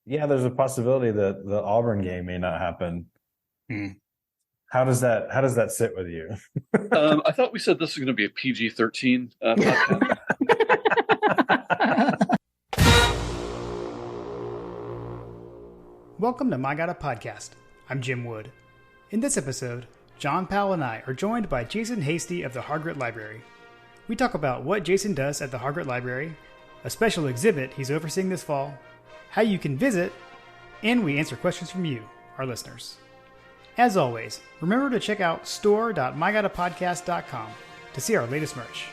Yeah, there's a possibility that the Auburn game may not happen. Hmm. How does that sit with you? I thought we said this was going to be a PG-13 podcast. Welcome to My Got a Podcast. I'm Jim Wood. In this episode, John Powell and I are joined by Jason Hasty of the Hargrett Library. We talk about what Jason does at the Hargrett Library, a special exhibit he's overseeing this fall, how you can visit, and we answer questions from you, our listeners. As always, remember to check out store.mygotapodcast.com to see our latest merch.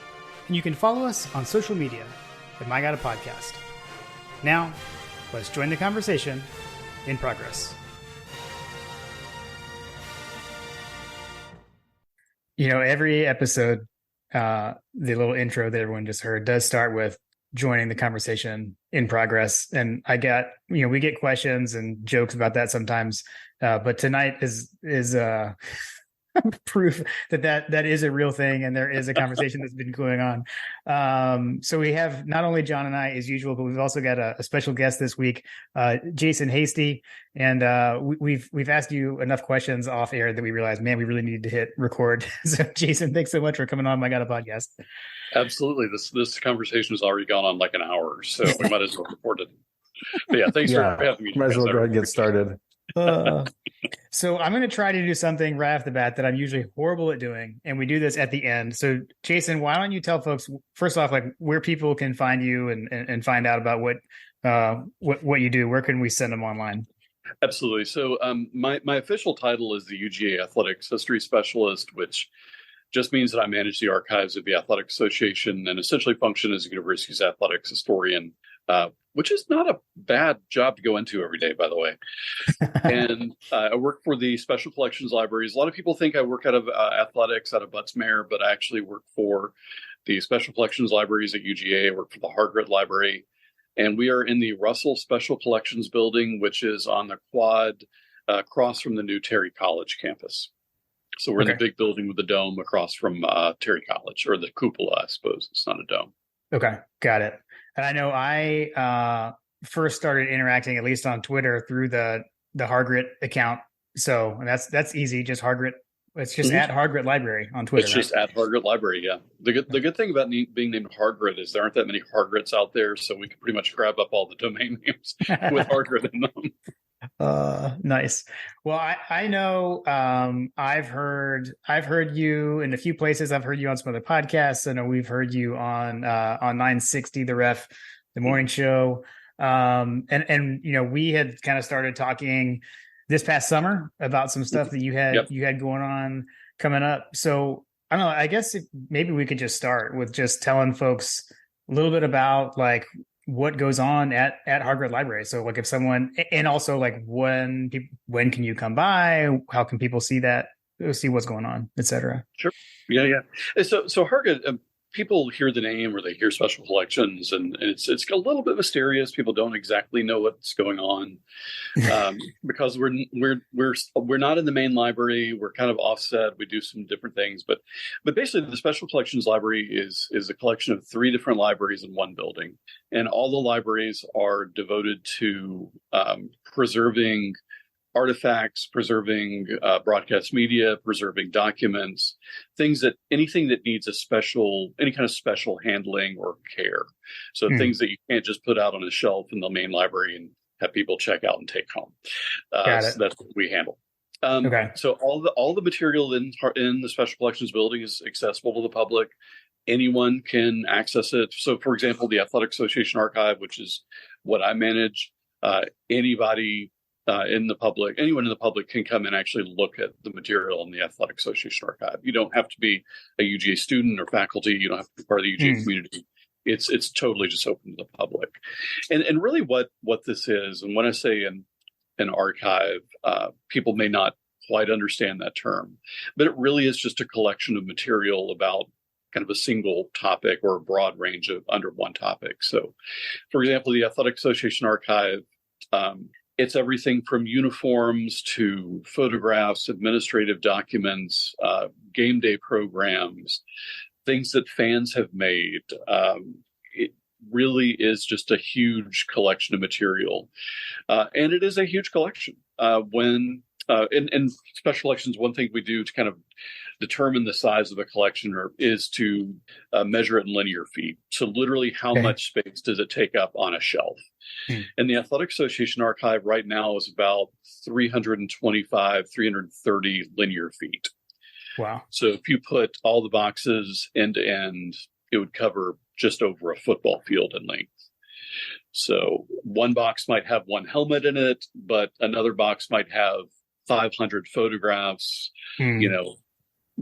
And you can follow us on social media at My Got a Podcast. Now, let's join the conversation in progress. You know, every episode, the little intro that everyone just heard does start with joining the conversation in progress. And we get questions and jokes about that sometimes. But tonight is proof that is a real thing, and there is a conversation that's been going on. So we have not only John and I as usual, but we've also got a special guest this week, Jason Hasty. And we've asked you enough questions off air that we realized, man, we really needed to hit record. So Jason, thanks so much for coming on My Got a Podcast. Absolutely. This conversation has already gone on like an hour, so we might as well record it. But yeah, thanks for having me. Might as well go ahead and get started. So I'm going to try to do something right off the bat that I'm usually horrible at doing, and we do this at the end. So Jason, why don't you tell folks first off, like, where people can find you and find out about what you do? Where can we send them online? Absolutely. So my official title is the UGA Athletics History Specialist, which just means that I manage the archives of the Athletic Association and essentially function as a university's athletics historian, which is not a bad job to go into every day, by the way. And I work for the Special Collections Libraries. A lot of people think I work out of athletics, out of Butts-Mehre, but I actually work for the Special Collections Libraries at UGA. I work for the Hargrett Library. And we are in the Russell Special Collections Building, which is on the quad across from the new Terry College campus. So we're in the big building with the dome across from Terry College, or the cupola, I suppose. It's not a dome. Okay, got it. And I know I first started interacting, at least on Twitter, through the Hargrett account. So that's easy. Just Hargrett. It's just at Hargrett Library on Twitter. It's just at Hargrett Library. Yeah. The good thing about being named Hargrett is there aren't that many Hargretts out there, so we can pretty much grab up all the domain names with Hargrett in them. Nice. Well, I know I've heard you in a few places. I've heard you on some other podcasts. I know we've heard you on 960 The Ref, the morning show. And you know, we had kind of started talking this past summer about some stuff that you had going on coming up. So I don't know, I guess maybe we could just start with just telling folks a little bit about like what goes on at Hargrett Library. So like if someone, and also like when can you come by? How can people see what's going on, et cetera? Sure. Yeah. So Hargrett, people hear the name or they hear Special Collections, and it's a little bit mysterious. People don't exactly know what's going on because we're not in the main library. We're kind of offset. We do some different things, but basically the Special Collections Library is a collection of 3 different libraries in one building, and all the libraries are devoted to preserving artifacts, preserving broadcast media, preserving documents, anything that needs any kind of special handling or care. So things that you can't just put out on a shelf in the main library and have people check out and take home. So that's what we handle. So all the material in the Special Collections building is accessible to the public. Anyone can access it. So, for example, the Athletic Association Archive, which is what I manage, anyone in the public can come and actually look at the material in the Athletic Association Archive. You don't have to be a UGA student or faculty. You don't have to be part of the UGA community. It's totally just open to the public. And really what this is, and when I say an archive, people may not quite understand that term, but it really is just a collection of material about kind of a single topic or a broad range of under one topic. So, for example, the Athletic Association Archive, it's everything from uniforms to photographs, administrative documents, game day programs, things that fans have made, really is just a huge collection of material. And it is a huge collection. In special collections, one thing we do to kind of determine the size of a collection is to measure it in linear feet. So literally how much space does it take up on a shelf? And the Athletic Association archive right now is about 325, 330 linear feet. Wow. So if you put all the boxes end to end, it would cover just over a football field in length. So one box might have one helmet in it, but another box might have 500 photographs,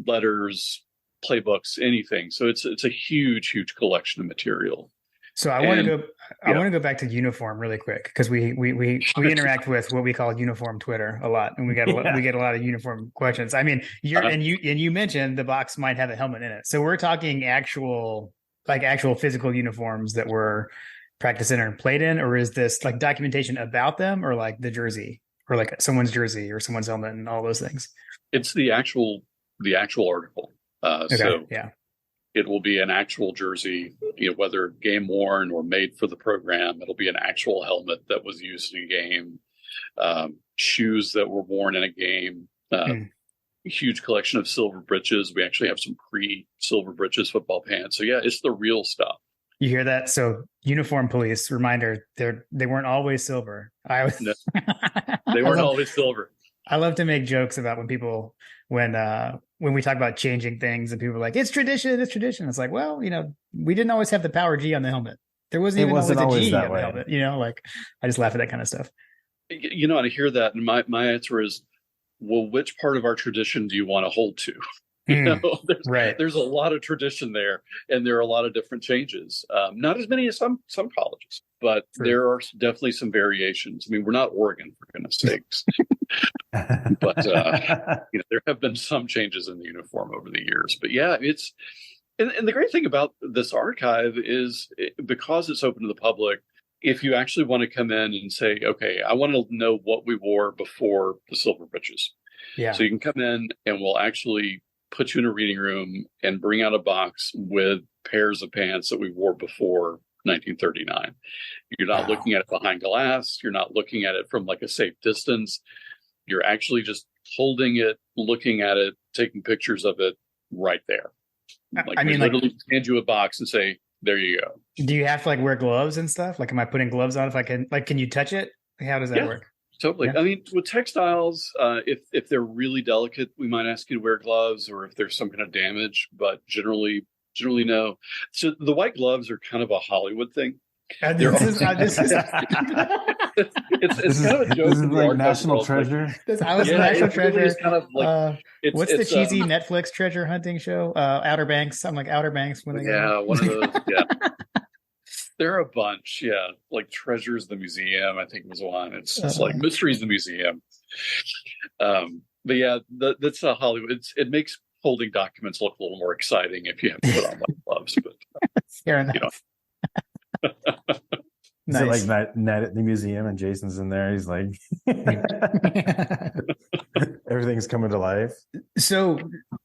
letters, playbooks, anything. So it's a huge, huge collection of material. So I want to go back to uniform really quick, because we interact with what we call uniform Twitter a lot, and we get a lot of uniform questions. I mean, you mentioned the box might have a helmet in it, so we're talking actual physical uniforms that were practice in and played in, or is this like documentation about them, or like the jersey, or like someone's jersey or someone's helmet and all those things? It's the actual article. It will be an actual jersey, whether game worn or made for the program. It'll be an actual helmet that was used in a game, shoes that were worn in a game, huge collection of silver breeches. We actually have some pre-silver breeches football pants. So yeah, it's the real stuff. You hear that? So uniform police, reminder, they weren't always silver. No, they weren't always silver. I love to make jokes about when we talk about changing things and people are like, it's tradition. It's like, well, we didn't always have the power G on the helmet. There wasn't always a G on the helmet, like I just laugh at that kind of stuff. And I hear that. And my answer is, well, which part of our tradition do you want to hold to? There's a lot of tradition there, and there are a lot of different changes. Not as many as some colleges, but there are definitely some variations. I mean, we're not Oregon, for goodness sakes. But there have been some changes in the uniform over the years. But yeah, it's and the great thing about this archive is because it's open to the public. If you actually want to come in and say, okay, I want to know what we wore before the silver breeches. Yeah. So you can come in and we'll actually put you in a reading room and bring out a box with pairs of pants that we wore before 1939. You're not looking at it behind glass. You're not looking at it from like a safe distance. You're actually just holding it, looking at it, taking pictures of it right there. Literally hand you a box and say, there you go. Do you have to wear gloves and stuff? Am I putting gloves on if I can, can you touch it? How does that work? Totally. Yeah. I mean, with textiles, if they're really delicate, we might ask you to wear gloves, or if there's some kind of damage, but generally no. So the white gloves are kind of a Hollywood thing. This is kind of a joke. This is like National Treasure. National Treasure. Kind of what's the cheesy Netflix treasure hunting show? Outer Banks. I'm like Outer Banks. One of those. Yeah. There are a bunch, like Treasures of the Museum, I think was one. It's like Mysteries of the Museum. But yeah, that's a Hollywood. It makes holding documents look a little more exciting if you have to put on white gloves. But fair enough. Is it like Night at the Museum and Jason's in there? He's like, everything's coming to life. So,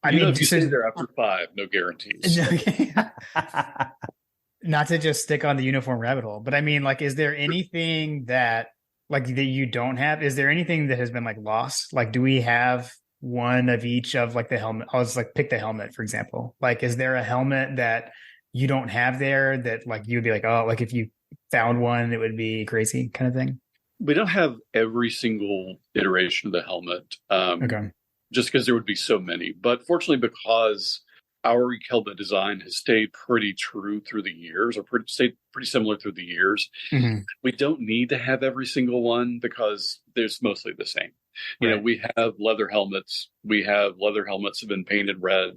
if you stay there after 5, no guarantees. Not to just stick on the uniform rabbit hole, but is there anything that that you don't have? Is there anything that has been lost? Do we have one of each of the helmet? I'll just pick the helmet, for example. Is there a helmet that you don't have there that you'd be if you found one, it would be crazy kind of thing? We don't have every single iteration of the helmet. Just because there would be so many, but fortunately, because our helmet design has stayed pretty true through the years, or stayed pretty similar through the years. Mm-hmm. We don't need to have every single one because there's mostly the same. Right. We have leather helmets. We have leather helmets that have been painted red.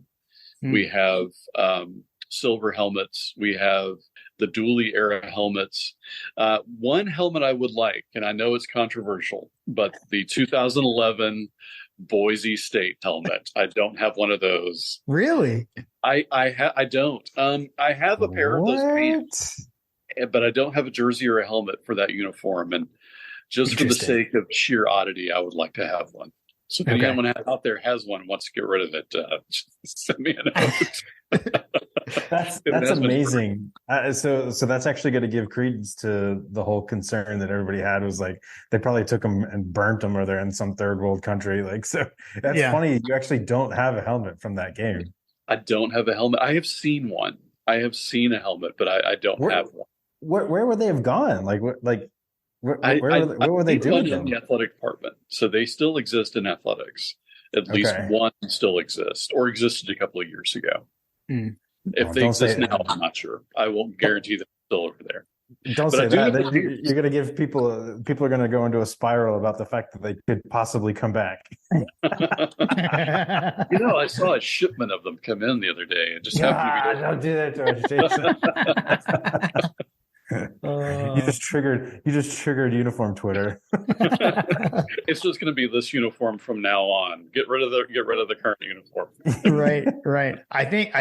Mm-hmm. We have silver helmets. We have the dually era helmets. One helmet I would like, and I know it's controversial, but the 2011 Boise State helmet. I don't have one of those. Really? I don't. I have a pair of those pants, but I don't have a jersey or a helmet for that uniform. And just for the sake of sheer oddity, I would like to have one. So if anyone out there has one and wants to get rid of it, just send me a note. That's amazing. So that's actually going to give credence to the whole concern that everybody had, was like they probably took them and burnt them, or they're in some third world country. Like, so that's funny. You actually don't have a helmet from that game. I don't have a helmet. I have seen one. I have seen a helmet, but I don't have one. Where would they have gone? Like, where were they doing them? In the athletic department, so they still exist in athletics. At least one still exists, or existed a couple of years ago. If they exist now, I'm not sure. I won't guarantee they're still over there. Don't say that. You're going to give people are going to go into a spiral about the fact that they could possibly come back. I saw a shipment of them come in the other day. It just happened to be. Don't do that to us, Jason. You just triggered uniform Twitter. It's just going to be this uniform from now on. Get rid of the current uniform. Right. I think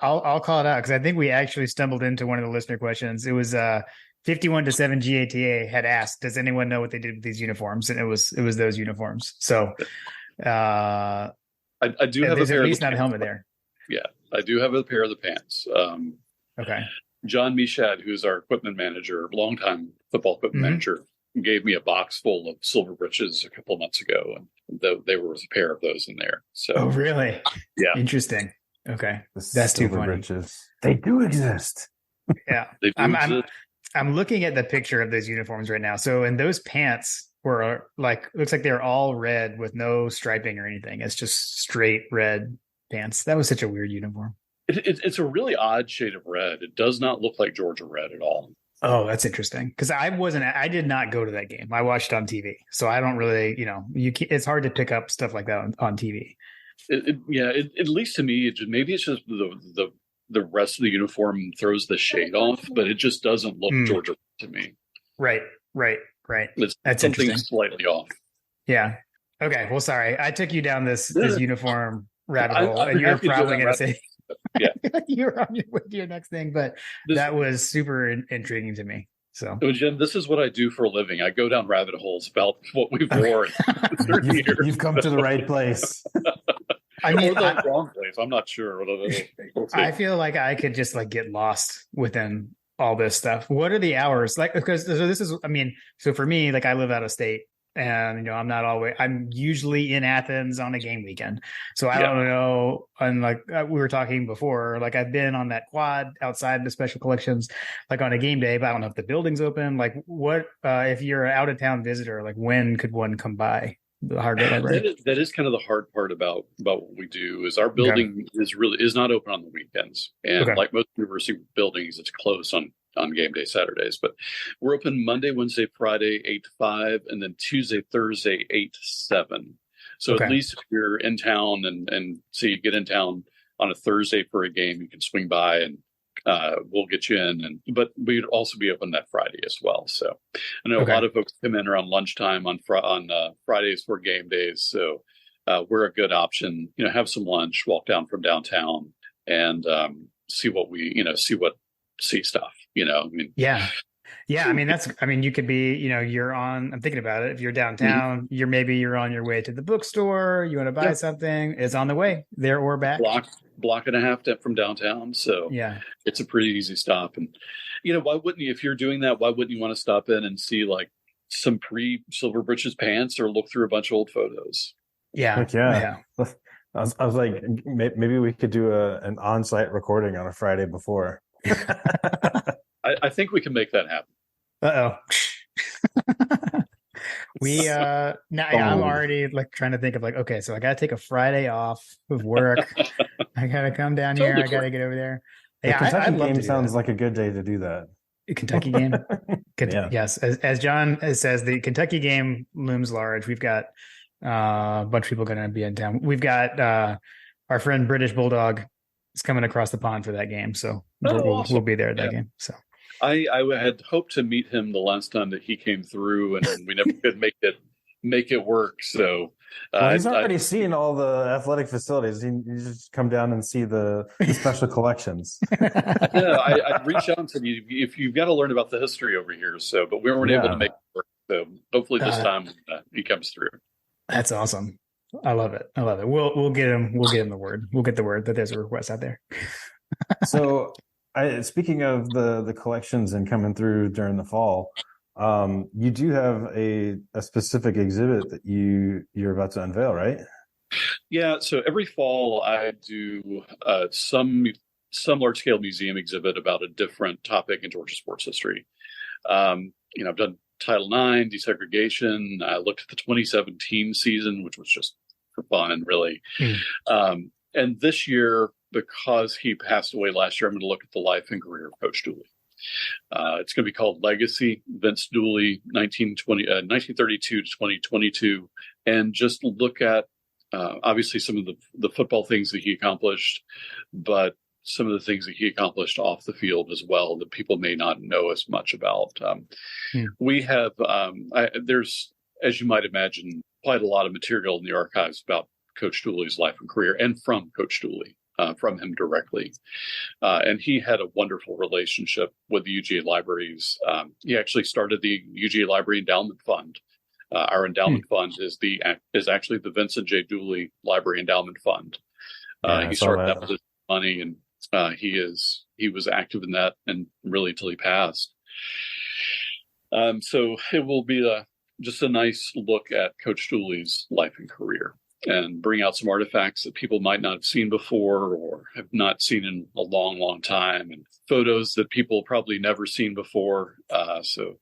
I'll call it out, because I think we actually stumbled into one of the listener questions. It was 51-7 GATA had asked, "Does anyone know what they did with these uniforms?" And it was those uniforms. So I do have there's at least not a helmet there. Yeah, I do have a pair of the pants. Okay. John Michad, who's our equipment manager, longtime football equipment manager, gave me a box full of silver britches a couple of months ago, and they were a pair of those in there. So, oh, really? Yeah, interesting. Okay, that's too funny. Britches. They do exist. Yeah, I'm looking at the picture of those uniforms right now. So, and those pants were looks like they're all red with no striping or anything. It's just straight red pants. That was such a weird uniform. It's a really odd shade of red. It does not look like Georgia red at all. Oh, that's interesting. Because I did not go to that game. I watched on TV. So I don't really, it's hard to pick up stuff like that on TV. At least to me, maybe it's just the rest of the uniform throws the shade off, but it just doesn't look Georgia to me. Right. That's something slightly off. Yeah. Okay. Well, sorry. I took you down this uniform rabbit hole, and you're probably going to say, yeah, you're on your way to your next thing, but that was super intriguing to me. So, Jim, this is what I do for a living. I go down rabbit holes about what we've worn. You've come to the right place. I mean, or the wrong place. I'm not sure. I feel like I could just get lost within all this stuff. What are the hours like? Because so for me, I live out of state. And I'm usually in Athens on a game weekend, so I don't know. And we were talking before, I've been on that quad outside the special collections, on a game day, but I don't know if the building's open. What if you're an out of town visitor? When could one come by the Hargrett Library? That is kind of the hard part about what we do. Is our building is not open on the weekends, and like most university buildings, it's closed on game day Saturdays, but we're open Monday, Wednesday, Friday, 8 to 5, and then Tuesday, Thursday, 8 to 7. So at least if you're in town and so you get in town on a Thursday for a game, you can swing by and we'll get you in. But we'd also be open that Friday as well. So I know a lot of folks come in around lunchtime on Fridays for game days. So we're a good option. Have some lunch, walk down from downtown, and see stuff. Yeah. You could be, you're on, I'm thinking about it. If you're downtown, you're on your way to the bookstore, you want to buy something, it's on the way there or back. Block and a half from downtown. So it's a pretty easy stop. And, why wouldn't you, if you're doing that, why wouldn't you want to stop in and see some pre-Silver Britches pants or look through a bunch of old photos? Yeah. I was like, maybe we could do an on-site recording on a Friday before. I think we can make that happen. I'm already trying to think of okay, so I gotta take a Friday off of work. I gotta come down here. I gotta get over there. The Kentucky game sounds like a good day to do that. Kentucky game. Yes, as John says, the Kentucky game looms large. We've got a bunch of people going to be in town. We've got our friend British Bulldog is coming across the pond for that game, so we'll be there at that game. So I had hoped to meet him the last time that he came through, and we never could make it work. So he's already seen all the athletic facilities. You just come down and see the special collections. I reached out and said, if you've got to learn about the history over here. So, but we weren't able to make it work. So hopefully this time he comes through. That's awesome. I love it. We'll get him the word. We'll get the word that there's a request out there. So, speaking of the collections and coming through during the fall, you do have a specific exhibit that you're about to unveil, right? Yeah, so every fall I do some large scale museum exhibit about a different topic in Georgia sports history. I've done Title IX, desegregation. I looked at the 2017 season, which was just for fun, really. And this year, because he passed away last year, I'm going to look at the life and career of Coach Dooley. It's going to be called Legacy, Vince Dooley, 1932 to 2022, and just look at obviously some of the football things that he accomplished, but some of the things that he accomplished off the field as well that people may not know as much about. We have, there's, as you might imagine, quite a lot of material in the archives about Coach Dooley's life and career, and from Coach Dooley, from him directly. And he had a wonderful relationship with the UGA libraries. He actually started the UGA Library Endowment Fund. Our endowment fund is actually the Vincent J. Dooley Library Endowment Fund. He started that with his money, and he was active in that, and really till he passed. So it will be just a nice look at Coach Dooley's life and career, and bring out some artifacts that people might not have seen before or have not seen in a long, long time, and photos that people probably never seen before. So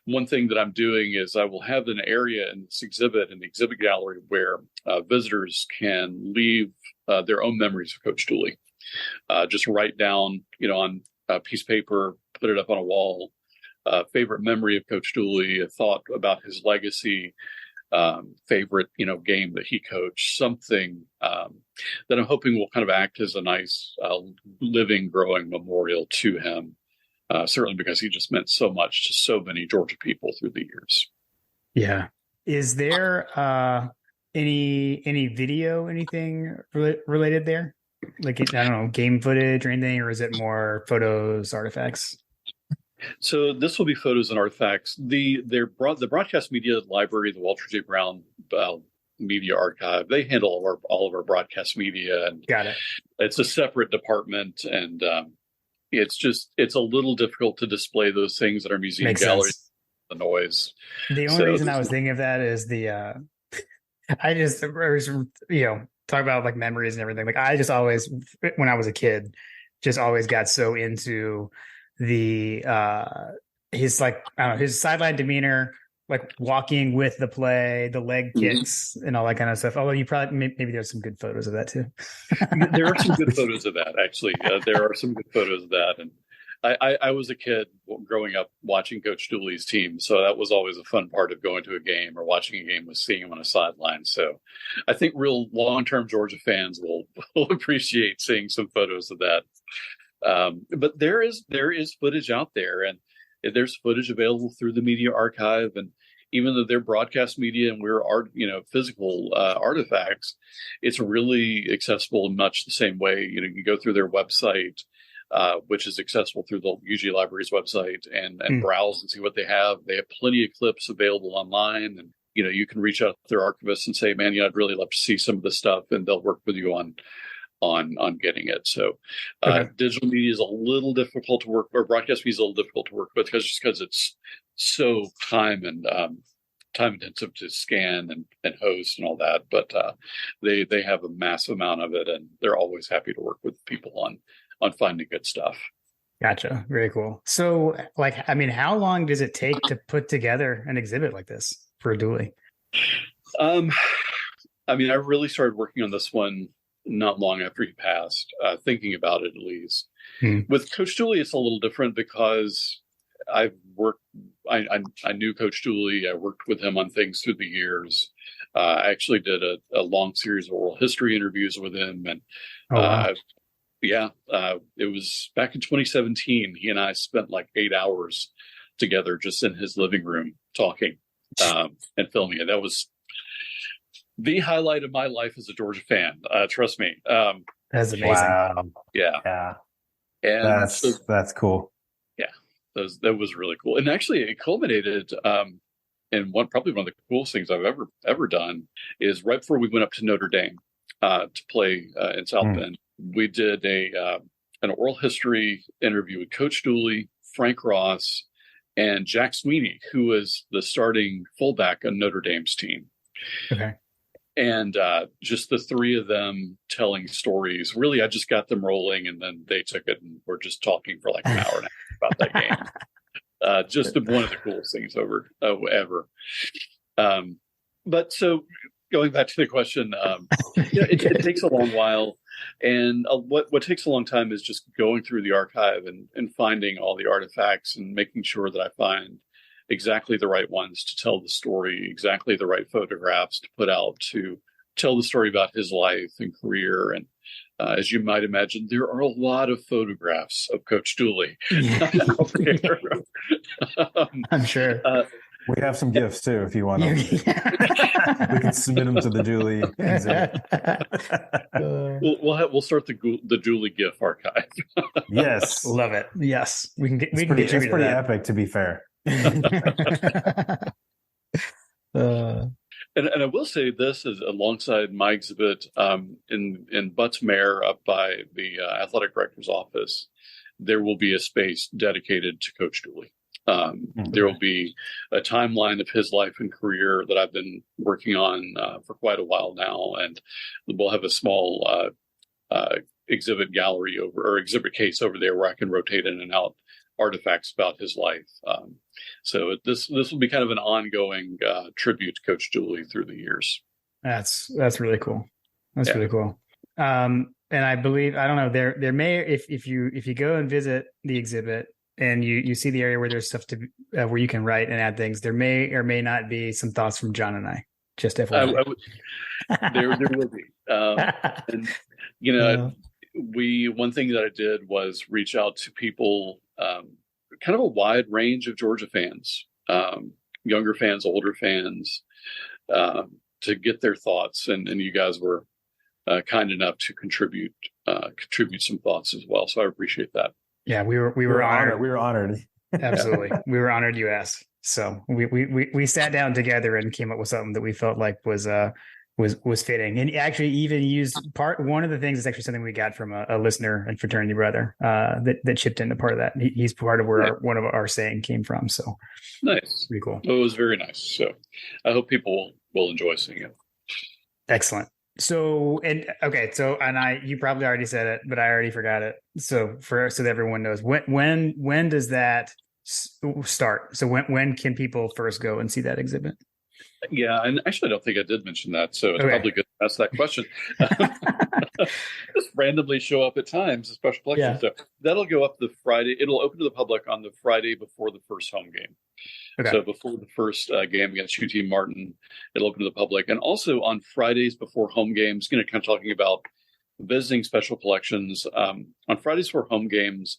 one thing that I'm doing is I will have an area in this exhibit, in the exhibit gallery, where visitors can leave their own memories of Coach Dooley. Just write down, on a piece of paper, put it up on a wall, favorite memory of Coach Dooley, a thought about his legacy, favorite, game that he coached, something that I'm hoping will kind of act as a nice living, growing memorial to him. Certainly because he just meant so much to so many Georgia people through the years. Yeah. Is there any video, anything related there? Like, I don't know, game footage or anything, or is it more photos, artifacts? So this will be photos and artifacts. The Broadcast Media Library, the Walter J. Brown Media Archive, they handle all of our broadcast media. And got it. It's a separate department, and it's a little difficult to display those things at our museum Makes gallery. sense. The noise. The only reason I was thinking of that is I just, talk about like memories and everything. Like I just always, when I was a kid, just always got so into the his like, I don't know, his sideline demeanor, like walking with the play, the leg kicks and all that kind of stuff. Although you probably, maybe there's some good photos of that too. There are some good photos of that, actually. There are some good photos of that. And I was a kid growing up watching Coach Dooley's team, so that was always a fun part of going to a game or watching a game, was seeing him on a sideline. So I think real long-term Georgia fans will appreciate seeing some photos of that. But there is footage out there, and there's footage available through the media archive. And even though they're broadcast media and we're physical artifacts, it's really accessible in much the same way. You go through their website, which is accessible through the UG Library's website, and browse and see what they have. They have plenty of clips available online, and you can reach out to their archivists and say, "Man, I'd really love to see some of this stuff," and they'll work with you on getting it. So digital media is a little difficult to work, or broadcast media is a little difficult to work with because it's so time intensive to scan and host and all that. But they have a massive amount of it, and they're always happy to work with people on finding good stuff. Gotcha. Very cool. So how long does it take to put together an exhibit like this for Dooley? I really started working on this one not long after he passed, thinking about it at least. With Coach Dooley, it's a little different because I knew Coach Dooley. I worked with him on things through the years. I actually did a long series of oral history interviews with him. And it was back in 2017. He and I spent like 8 hours together just in his living room talking and filming it. That was the highlight of my life as a Georgia fan. Trust me. That's amazing. Wow. Yeah. And that's cool. Yeah, that was really cool. And actually it culminated in probably one of the coolest things I've ever done is right before we went up to Notre Dame to play in South Bend. We did a an oral history interview with Coach Dooley, Frank Ross, and Jack Sweeney, who was the starting fullback on Notre Dame's team. Okay. And just the three of them telling stories. Really, I just got them rolling, and then they took it and were just talking for like an hour and a half about that game. Just one of the coolest things ever. But so going back to the question, it takes a long while. And what takes a long time is just going through the archive and finding all the artifacts and making sure that I find exactly the right ones to tell the story, exactly the right photographs to put out to tell the story about his life and career. And as you might imagine, there are a lot of photographs of Coach Dooley out there. I'm sure. We have some gifts too, if you want them. We can submit them to the Dooley exhibit. We'll start the Dooley GIF archive. Yes, love it. Yes, we can get. It's pretty epic, to be fair. And I will say this is alongside my exhibit in Butts Mare up by the athletic director's office. There will be a space dedicated to Coach Dooley. There will be a timeline of his life and career that I've been working on for quite a while now, and we'll have a small exhibit gallery exhibit case over there where I can rotate in and out artifacts about his life. So this will be kind of an ongoing tribute to Coach Dooley through the years. That's really cool. That's really cool. And I believe, I don't know, there may, if you go and visit the exhibit and you see the area where there's stuff to where you can write and add things, there may or may not be some thoughts from John and I. Just FYI. There will be. And one thing that I did was reach out to people, kind of a wide range of Georgia fans, younger fans, older fans, to get their thoughts. And you guys were kind enough to contribute some thoughts as well. So I appreciate that. Yeah, we were honored. We were honored. Absolutely, we were honored you asked. So we sat down together and came up with something that we felt like was fitting, and actually even used one of the things is actually something we got from a listener and fraternity brother that chipped into part of that. He's part of where one of our saying came from. So nice, pretty cool. It was very nice. So I hope people will enjoy seeing it. Excellent. So you probably already said it, but I already forgot it. So that everyone knows, when does that start? So when can people first go and see that exhibit? Yeah, and actually, I don't think I did mention that, so it's probably good to ask that question. Just randomly show up at times, a special collection. Yeah. So that'll go up the Friday. It'll open to the public on the Friday before the first home game. Okay. So before the first game against UT Martin, it'll open to the public. And also on Fridays before home games, kind of talking about visiting special collections. On Fridays before home games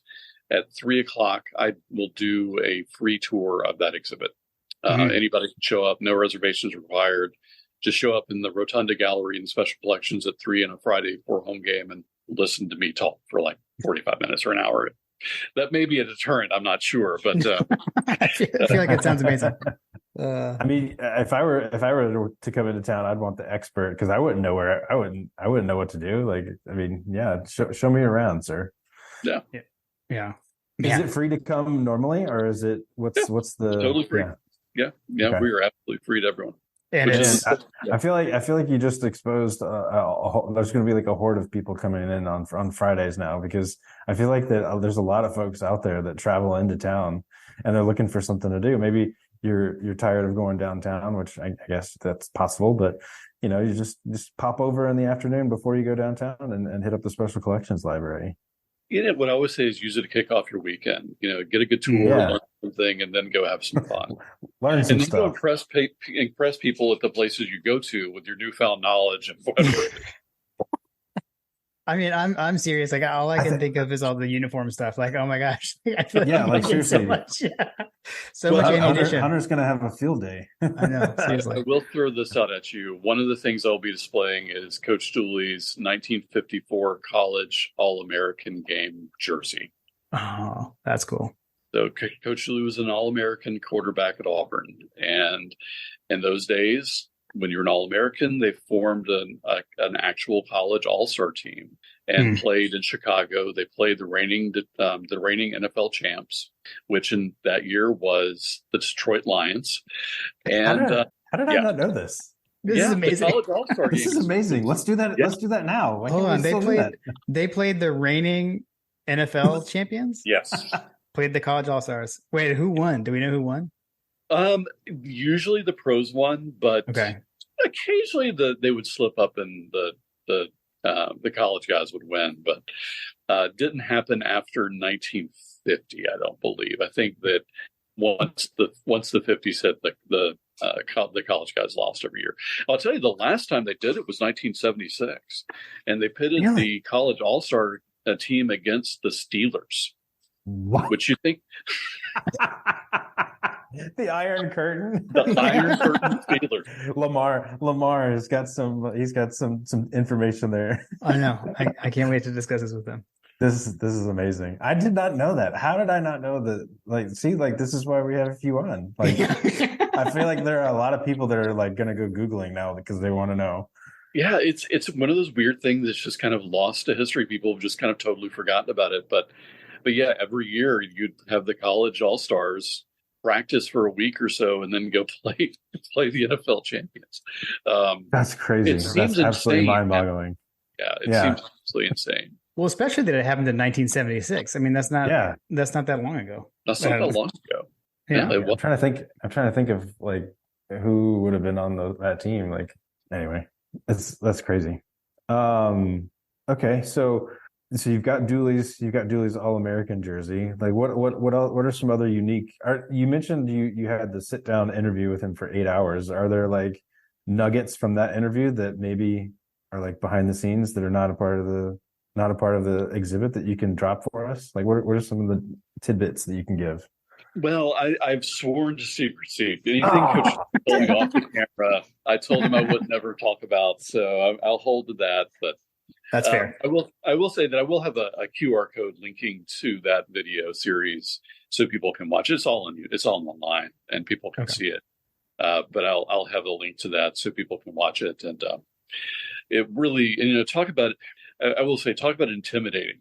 at 3:00, I will do a free tour of that exhibit. Anybody can show up, no reservations required. Just show up in the Rotunda Gallery in special collections at 3 on a Friday before home game and listen to me talk for like 45 minutes or an hour. That may be a deterrent, I'm not sure, but I feel like it sounds amazing. I mean, if I were to come into town, I'd want the expert, because I wouldn't know what to do. Like, I mean, yeah, show me around, sir. Yeah. Is it free to come normally, or is it what's the totally free? Yeah. Okay. We are absolutely free to everyone. And I feel like you just exposed there's going to be like a horde of people coming in on Fridays now, because I feel like that there's a lot of folks out there that travel into town and they're looking for something to do. Maybe you're tired of going downtown, which I guess that's possible, but you just pop over in the afternoon before you go downtown and hit up the Special Collections Library. What I always say is use it to kick off your weekend. Get a good tour, learn something, and then go have some fun. Learn some and then stuff. Go impress people at the places you go to with your newfound knowledge and whatever. I mean, I'm serious. Like, all I can think of is all the uniform stuff. Like, oh my gosh. I feel like seriously. So much ammunition. Hunter's going to have a field day. I know, seriously. I will throw this out at you. One of the things I'll be displaying is Coach Dooley's 1954 college All-American game jersey. Oh, that's cool. So Coach Dooley was an All-American quarterback at Auburn. And in those days, when you're an All-American, they formed an actual college all-star team. and played in Chicago. They played the reigning NFL champs, which in that year was the Detroit Lions. And how did I not know this? This is amazing. The College All-Star This is amazing. Let's do that. Yeah. Let's do that now. Why Hold on. that? They played the reigning NFL champions? Yes. Played the College All-Stars. Wait, who won? Do we know who won? Usually the pros won, but occasionally they would slip up and the college guys would win, but didn't happen after 1950. I don't believe. I think that once the 50s hit, the college guys lost every year. I'll tell you, the last time they did it was 1976, and they pitted the college all-star team against the Steelers. What? Which you think? The Iron Curtain. The Iron Curtain Steelers. Lamar has got some. He's got some information there. I know. I can't wait to discuss this with them. This is amazing. I did not know that. How did I not know that? Like, see, like this is why we have a few on. Like, I feel like there are a lot of people that are like going to go Googling now because they want to know. Yeah, it's one of those weird things that's just kind of lost to history. People have just kind of totally forgotten about it. But yeah, every year you'd have the college all-stars practice for a week or so and then go play the NFL champions. That's crazy. That's absolutely mind-boggling. Yeah, it seems absolutely insane. Well, especially that it happened in 1976. I mean, that's not that long ago. That's not that long ago. Yeah. I'm trying to think of like who would have been on that team. Like, anyway, that's crazy. Okay, so you've got Dooley's All-American jersey. Like, what are some other unique? You mentioned you had the sit down interview with him for 8 hours. Are there like nuggets from that interview that maybe are like behind the scenes that are not a part of the exhibit that you can drop for us? Like, what are some of the tidbits that you can give? Well, I've sworn to secrecy. Anything Coach pulling off the camera, I told him I would never talk about. So I'll hold to that. But that's fair. I will say that I will have a QR code linking to that video series so people can watch it. It's all online and people can see it. But I'll have a link to that so people can watch it. And it really, talk about intimidating.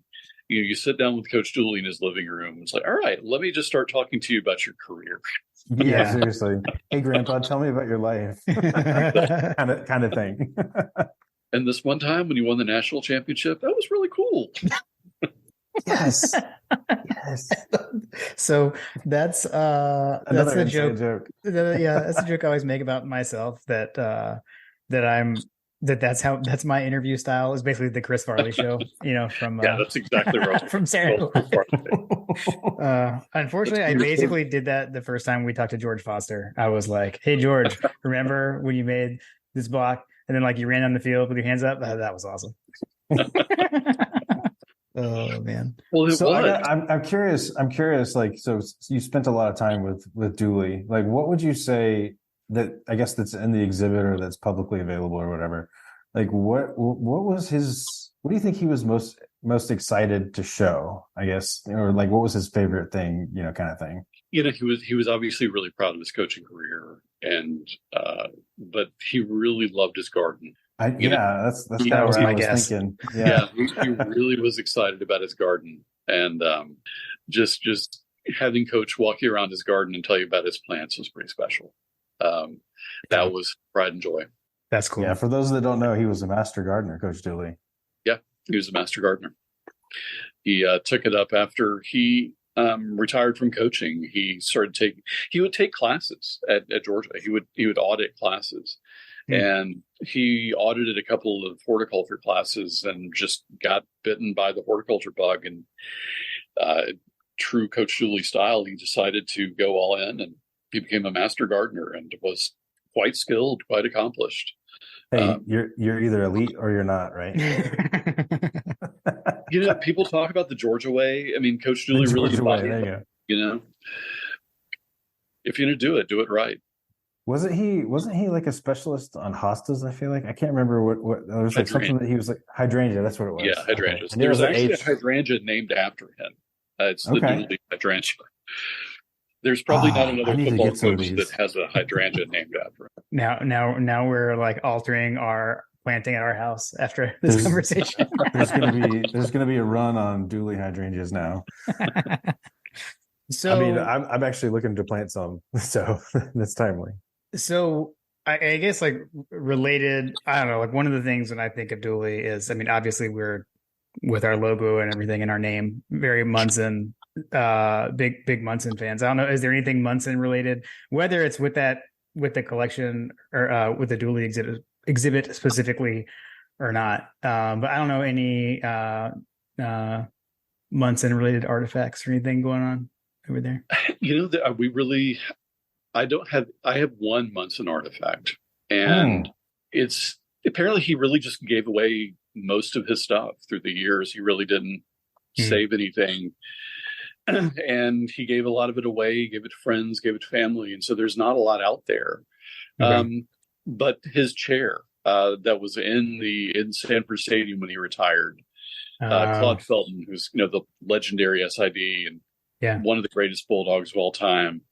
You sit down with Coach Dooley in his living room. It's like, all right, let me just start talking to you about your career. Yeah, seriously. Hey, Grandpa, tell me about your life. kind of thing. And this one time when you won the national championship, that was really cool. Yes. So that's the joke. That's a joke I always make about myself that's my interview style is basically the Chris Farley show, from that's exactly right. From Sarah. Unfortunately, I basically did that the first time we talked to George Foster. I was like, "Hey George, remember when you made this block and then like you ran on the field with your hands up? That was awesome." Oh man. Well, so I'm curious. Like, so you spent a lot of time with Dooley. Like, what would you say that I guess that's in the exhibit or that's publicly available or whatever? Like, what was his? What do you think he was most excited to show? I guess, or like, what was his favorite thing? Kind of thing. He was obviously really proud of his coaching career, and but he really loved his garden. That's kind of what I was thinking. Yeah, he really was excited about his garden, and just having Coach walk you around his garden and tell you about his plants was pretty special. That was pride and joy. That's cool. Yeah, for those that don't know, he was a master gardener, Coach Dooley. Yeah, he was a master gardener. He took it up after he retired from coaching. He would take classes at Georgia. He would audit classes. And he audited a couple of horticulture classes and just got bitten by the horticulture bug. And true Coach Dooley style, he decided to go all in, and he became a master gardener and was quite skilled, quite accomplished. Hey, you're either elite or you're not, right? People talk about the Georgia way. I mean, Coach Dooley really embodied it. If you're going to do it right. Wasn't he like a specialist on hostas? I feel like I can't remember what there was like something that he was like hydrangea. That's what it was. Yeah, hydrangea. Okay. There was actually a hydrangea named after him. It's the Dooley hydrangea. There's probably not another football coach that has a hydrangea named after him. Now we're like altering our planting at our house after this conversation. there's gonna be a run on Dooley hydrangeas now. So I mean, I'm actually looking to plant some, so that's timely. So I guess like related, I don't know, like one of the things when I think of Dooley is, I mean, obviously we're with our logo and everything in our name, very Munson, big Munson fans. I don't know, is there anything Munson related, whether it's with the collection or with the Dooley exhibit specifically or not? But I don't know any Munson related artifacts or anything going on over there. I have one Munson artifact, and it's apparently he really just gave away most of his stuff through the years. He really didn't save anything. And he gave a lot of it away, gave it to friends, gave it to family. And so there's not a lot out there. Okay. But his chair that was in Sanford Stadium when he retired, Claude Felton, who's the legendary SID and one of the greatest Bulldogs of all time,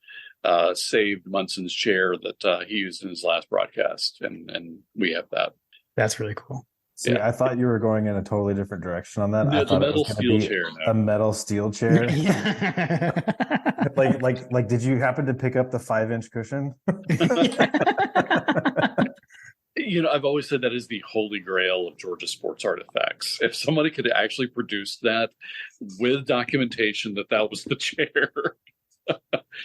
saved Munson's chair that he used in his last broadcast, and we have that. That's really cool. See, I thought you were going in a totally different direction on that. I thought metal steel chair. A metal steel chair. like, did you happen to pick up the 5-inch cushion? I've always said that is the holy grail of Georgia sports artifacts. If somebody could actually produce that with documentation that was the chair,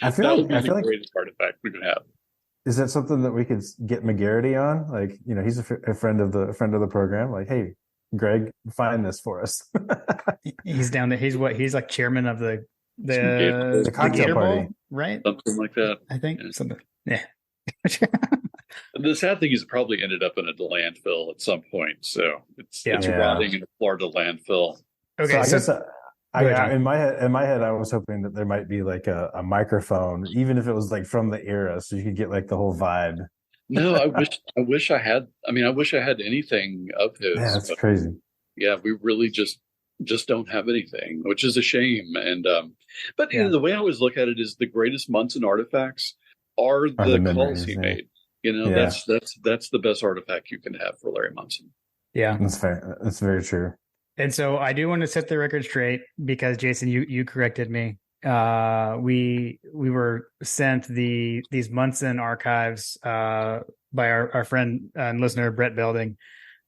I feel like the greatest artifact we could have. Is that something that we could get McGarity on? Like, he's a friend of the program. Like, hey, Greg, find this for us. He's down there. He's like chairman of the cocktail party, bowl, right? Something like that. I think something. Yeah. The sad thing is, it probably ended up in a landfill at some point. So it's rotting in a Florida landfill. Okay, so I guess in my head, I was hoping that there might be like a microphone, even if it was like from the era, so you could get like the whole vibe. No, I wish I had. I mean, I wish I had anything of his. Yeah, that's crazy. Yeah, we really just don't have anything, which is a shame. And but the way I always look at it is the greatest Munson artifacts are the calls he made. That's the best artifact you can have for Larry Munson. Yeah, that's fair. That's very true. And so I do want to set the record straight because Jason, you corrected me. We were sent these Munson archives by our friend and listener Brett Belding,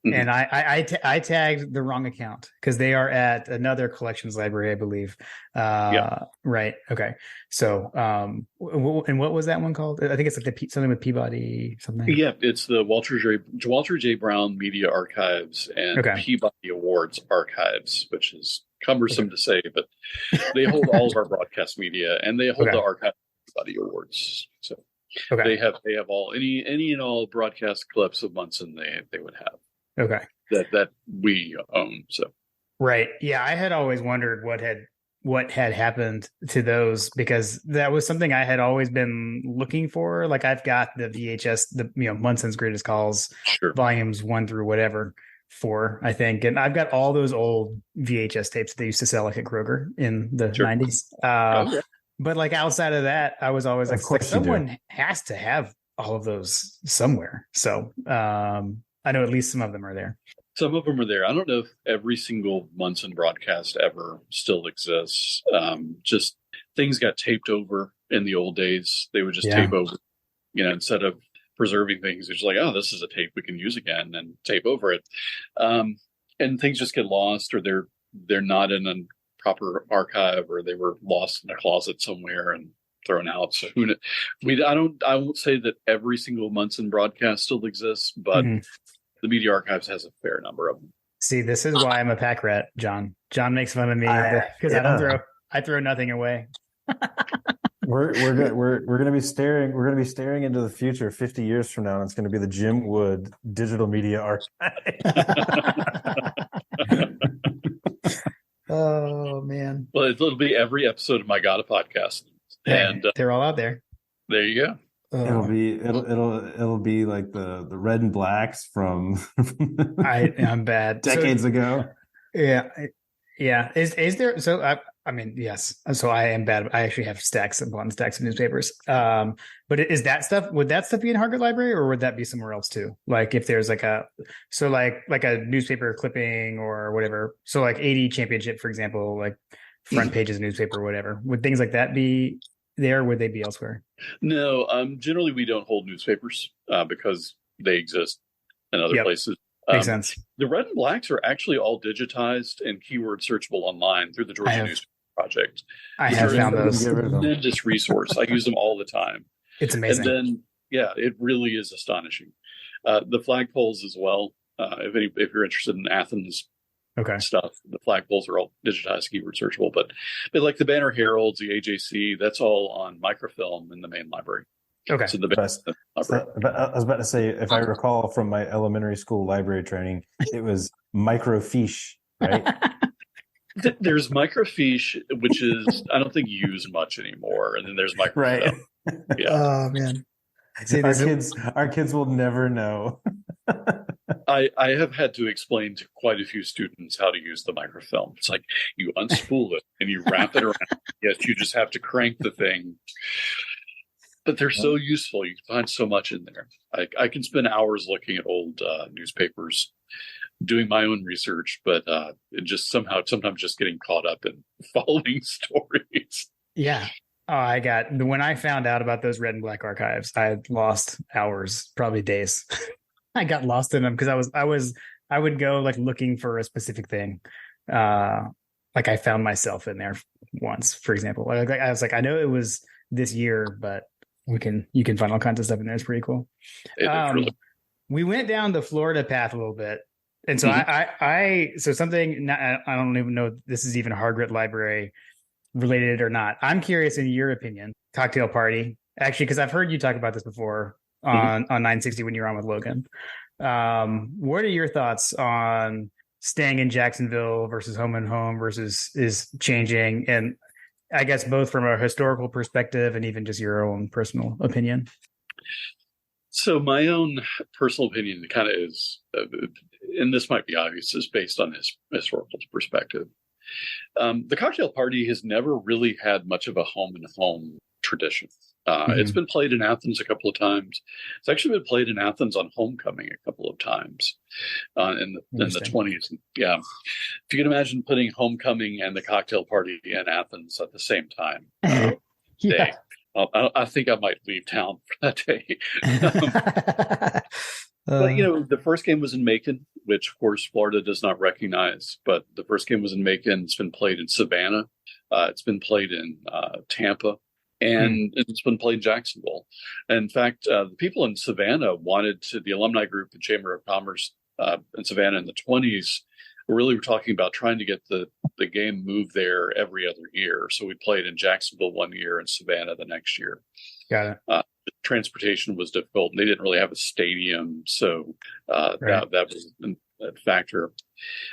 and I tagged the wrong account because they are at another collections library, I believe. Right. Okay. So, and what was that one called? I think it's like something with Peabody something. Yeah, it's the Walter J. Brown Media Archives and Peabody Awards Archives, which is cumbersome to say, but they hold all of our broadcast media and they hold the Archive Peabody Awards. So they have all any and all broadcast clips of Munson they would have. Okay. That we own. So right. Yeah, I had always wondered what had happened to those because that was something I had always been looking for. Like I've got the VHS, Munson's Greatest Calls, volumes 1 through whatever 4, I think, and I've got all those old VHS tapes that they used to sell like at Kroger in the 90s. But like outside of that, I was always like someone has to have all of those somewhere. So I know at least some of them are there. Some of them are there. I don't know if every single Munson broadcast ever still exists. Just things got taped over in the old days. They would just tape over, instead of preserving things. It's like, oh, this is a tape we can use again, and tape over it. And things just get lost, or they're not in a proper archive, or they were lost in a closet somewhere and thrown out. So I won't say that every single Munson broadcast still exists, but the Media Archives has a fair number of them. See, this is why I'm a pack rat, John. John makes fun of me because I throw nothing away. We're gonna be staring into the future 50 years from now, and it's gonna be the Jim Wood Digital Media Archive. Oh man! Well, it'll be every episode of My God, a Podcast, and they're all out there. There you go. It'll be like the Red and Blacks from I'm bad decades ago. Yeah. Is there? So I mean, yes. So I am bad. I actually have stacks upon stacks of newspapers. But is that stuff, would that stuff be in Hargrett Library, or would that be somewhere else too? Like if there's like a newspaper clipping or whatever. So like 80 championship, for example, like front pages of newspaper or whatever. Would things like that be there? Or would they be elsewhere? No, generally we don't hold newspapers because they exist in other places. Makes sense. The red and blacks are actually all digitized and keyword searchable online through the Georgia Newspaper Project. I have found those. It's a tremendous resource. I use them all the time. It's amazing. And then, it really is astonishing. The flagpoles as well. If you're interested in Athens stuff, the flagpoles are all digitized, keyword searchable. But like the Banner Heralds, the AJC, that's all on microfilm in the main library. Okay. So I was about to say, if I recall from my elementary school library training, it was microfiche, right? There's microfiche, which is I don't think used much anymore, and then there's microfilm. Right. Yeah. Oh man. See, our kids will never know. I have had to explain to quite a few students how to use the microfilm. It's like you unspool it and you wrap it around. Yes, you just have to crank the thing. But they're so useful. You can find so much in there. I can spend hours looking at old newspapers, doing my own research, but it just sometimes just getting caught up in following stories. Yeah. When I found out about those red and black archives, I had lost hours, probably days. I got lost in them because I would go like looking for a specific thing. Like I found myself in there once, for example. Like I was like, I know it was this year, but you can find all kinds of stuff in there. It's pretty cool. We went down the Florida path a little bit. And so I don't even know if this is even Hargrett Library related or not. I'm curious in your opinion, cocktail party, actually, because I've heard you talk about this before on 960 when you were on with Logan. What are your thoughts on staying in Jacksonville versus home and home versus is changing? And I guess both from a historical perspective and even just your own personal opinion. So my own personal opinion kind of is, and this might be obvious, is based on his historical perspective. The cocktail party has never really had much of a home and home tradition. It's been played in Athens a couple of times. It's actually been played in Athens on homecoming a couple of times in the 20s. Yeah. If you can imagine putting homecoming and the cocktail party in Athens at the same time. Day. I think I might leave town for that day. But, the first game was in Macon, which, of course, Florida does not recognize. But the first game was in Macon. It's been played in Savannah. It's been played in Tampa. And it's been played in Jacksonville. In fact, the people in Savannah the alumni group, the Chamber of Commerce in Savannah in the 20s, really were talking about trying to get the game moved there every other year. So we played in Jacksonville one year and Savannah the next year. Got it. Transportation was difficult. They didn't really have a stadium. So that was a factor.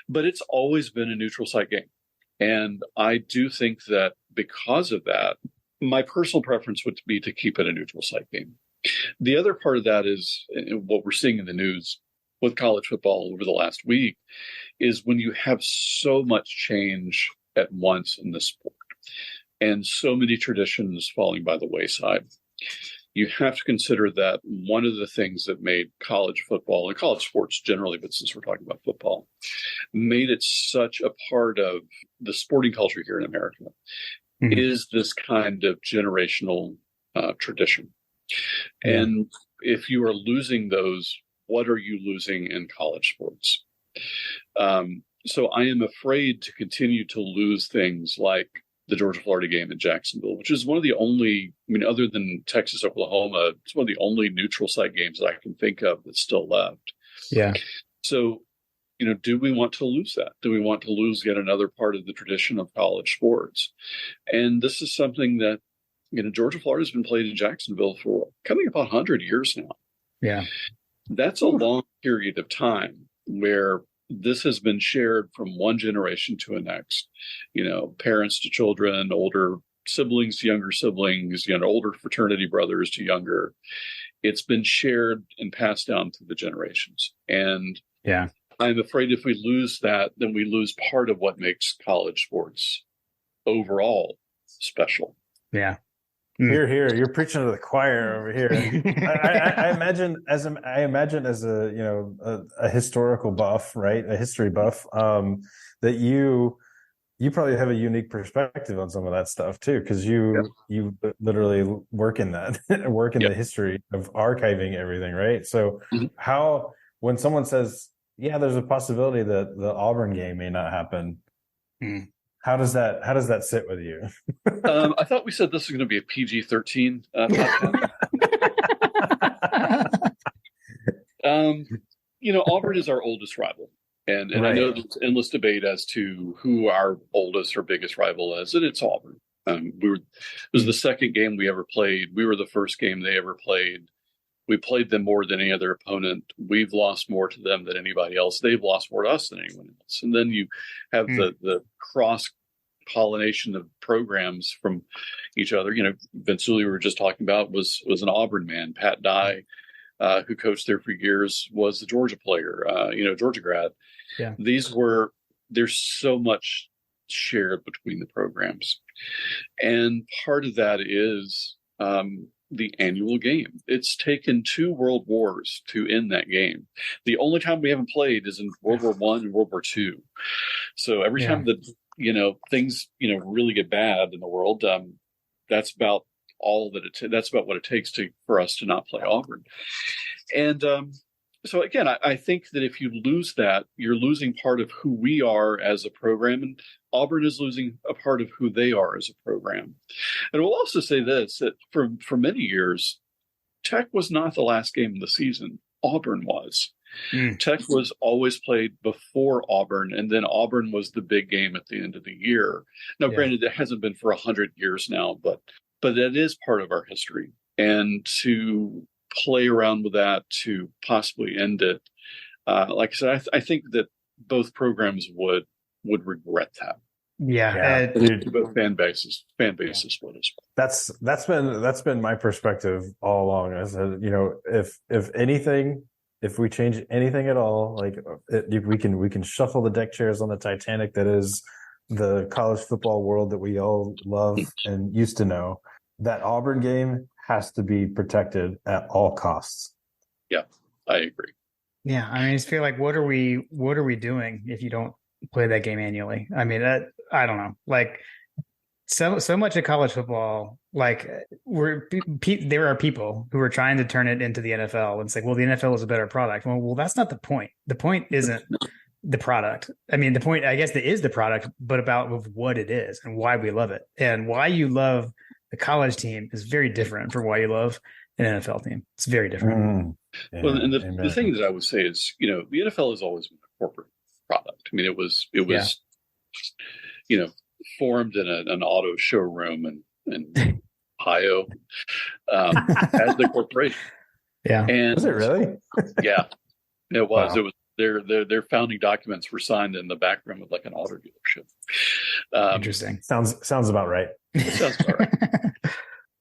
But it's always been a neutral site game. And I do think that because of that, my personal preference would be to keep it a neutral site game. The other part of that is what we're seeing in the news with college football over the last week is when you have so much change at once in the sport and so many traditions falling by the wayside. You have to consider that one of the things that made college football and college sports generally, but since we're talking about football, made it such a part of the sporting culture here in America is this kind of generational tradition. And if you are losing those, what are you losing in college sports? So I am afraid to continue to lose things like the Georgia-Florida game in Jacksonville, which is one of the only, other than Texas-Oklahoma, it's one of the only neutral site games that I can think of that's still left. Yeah. So, do we want to lose that? Do we want to lose yet another part of the tradition of college sports? And this is something that, Georgia-Florida has been played in Jacksonville for coming up on 100 years now. Yeah. That's a long period of time where this has been shared from one generation to the next, parents to children, older siblings to younger siblings, older fraternity brothers to younger. It's been shared and passed down through the generations. And I'm afraid if we lose that, then we lose part of what makes college sports overall special. Yeah. Here, you're preaching to the choir over here. I imagine as a historical buff, right? A history buff, that you probably have a unique perspective on some of that stuff too, because you literally work in that the history of archiving everything, right? So when someone says, yeah, there's a possibility that the Auburn game may not happen, how does that sit with you? I thought we said this was going to be a PG-13 podcast. Auburn is our oldest rival. And right. I know there's endless debate as to who our oldest or biggest rival is, and it's Auburn. It was the second game we ever played. We were the first game they ever played. We played them more than any other opponent. We've lost more to them than anybody else. They've lost more to us than anyone else. And then you have the cross-pollination of programs from each other. Vince Dooley, we were just talking about, was an Auburn man. Pat Dye, who coached there for years, was the Georgia player, Georgia grad. Yeah. There's so much shared between the programs. And part of that is the annual game. It's taken 2 world wars to end that game. The only time we haven't played is in World War I and World War II. So every time that, things, really get bad in the world, that's about all that that's about what it takes for us to not play Auburn. And so again, I think that if you lose that, you're losing part of who we are as a program, and Auburn is losing a part of who they are as a program. And we'll also say this, that for many years, Tech was not the last game of the season. Auburn was. Tech was always played before Auburn, and then Auburn was the big game at the end of the year. Now, granted, it hasn't been for 100 years now, but that is part of our history. And to play around with that to possibly end it, like I said, I think that both programs would regret that. Both fan bases would as well. That's been my perspective all along. I said, if anything, if we change anything at all, like we can shuffle the deck chairs on the Titanic that is the college football world that we all love and used to know. That Auburn game has to be protected at all costs. Yeah, I agree. Yeah, I just feel like what are we doing if you don't play that game annually? I mean, I don't know. Like so much of college football, like there are people who are trying to turn it into the NFL and say, well, the NFL is a better product. Well, that's not the point. The point isn't the product. I mean, the point, I guess, that is the product, but about what it is and why we love it, and why you love the college team is very different from why you love an NFL team. It's very different. Well, and the thing that I would say is, the NFL has always been a corporate product. I mean, it was formed in an auto showroom in Ohio as the corporation. Yeah. And was it really? Yeah, it was. Wow. It was. Their founding documents were signed in the back room of like an auto dealership. Interesting. Sounds about right. It sounds about right.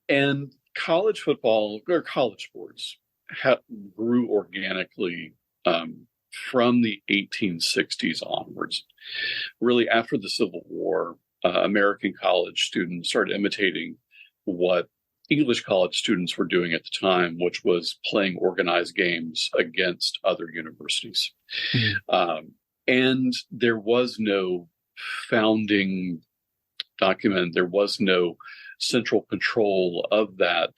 And college football or college sports grew organically from the 1860s onwards. Really, after the Civil War, American college students started imitating what English college students were doing at the time, which was playing organized games against other universities. And there was no founding document. There was no central control of that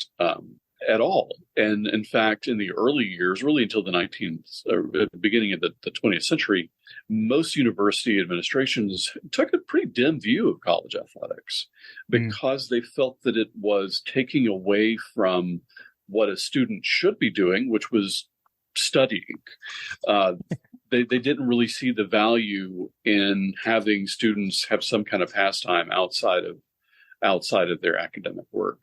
at all. And in fact, in the early years, really until the beginning of the 20th century, most university administrations took a pretty dim view of college athletics because they felt that it was taking away from what a student should be doing, which was studying. They didn't really see the value in having students have some kind of pastime outside of their academic work.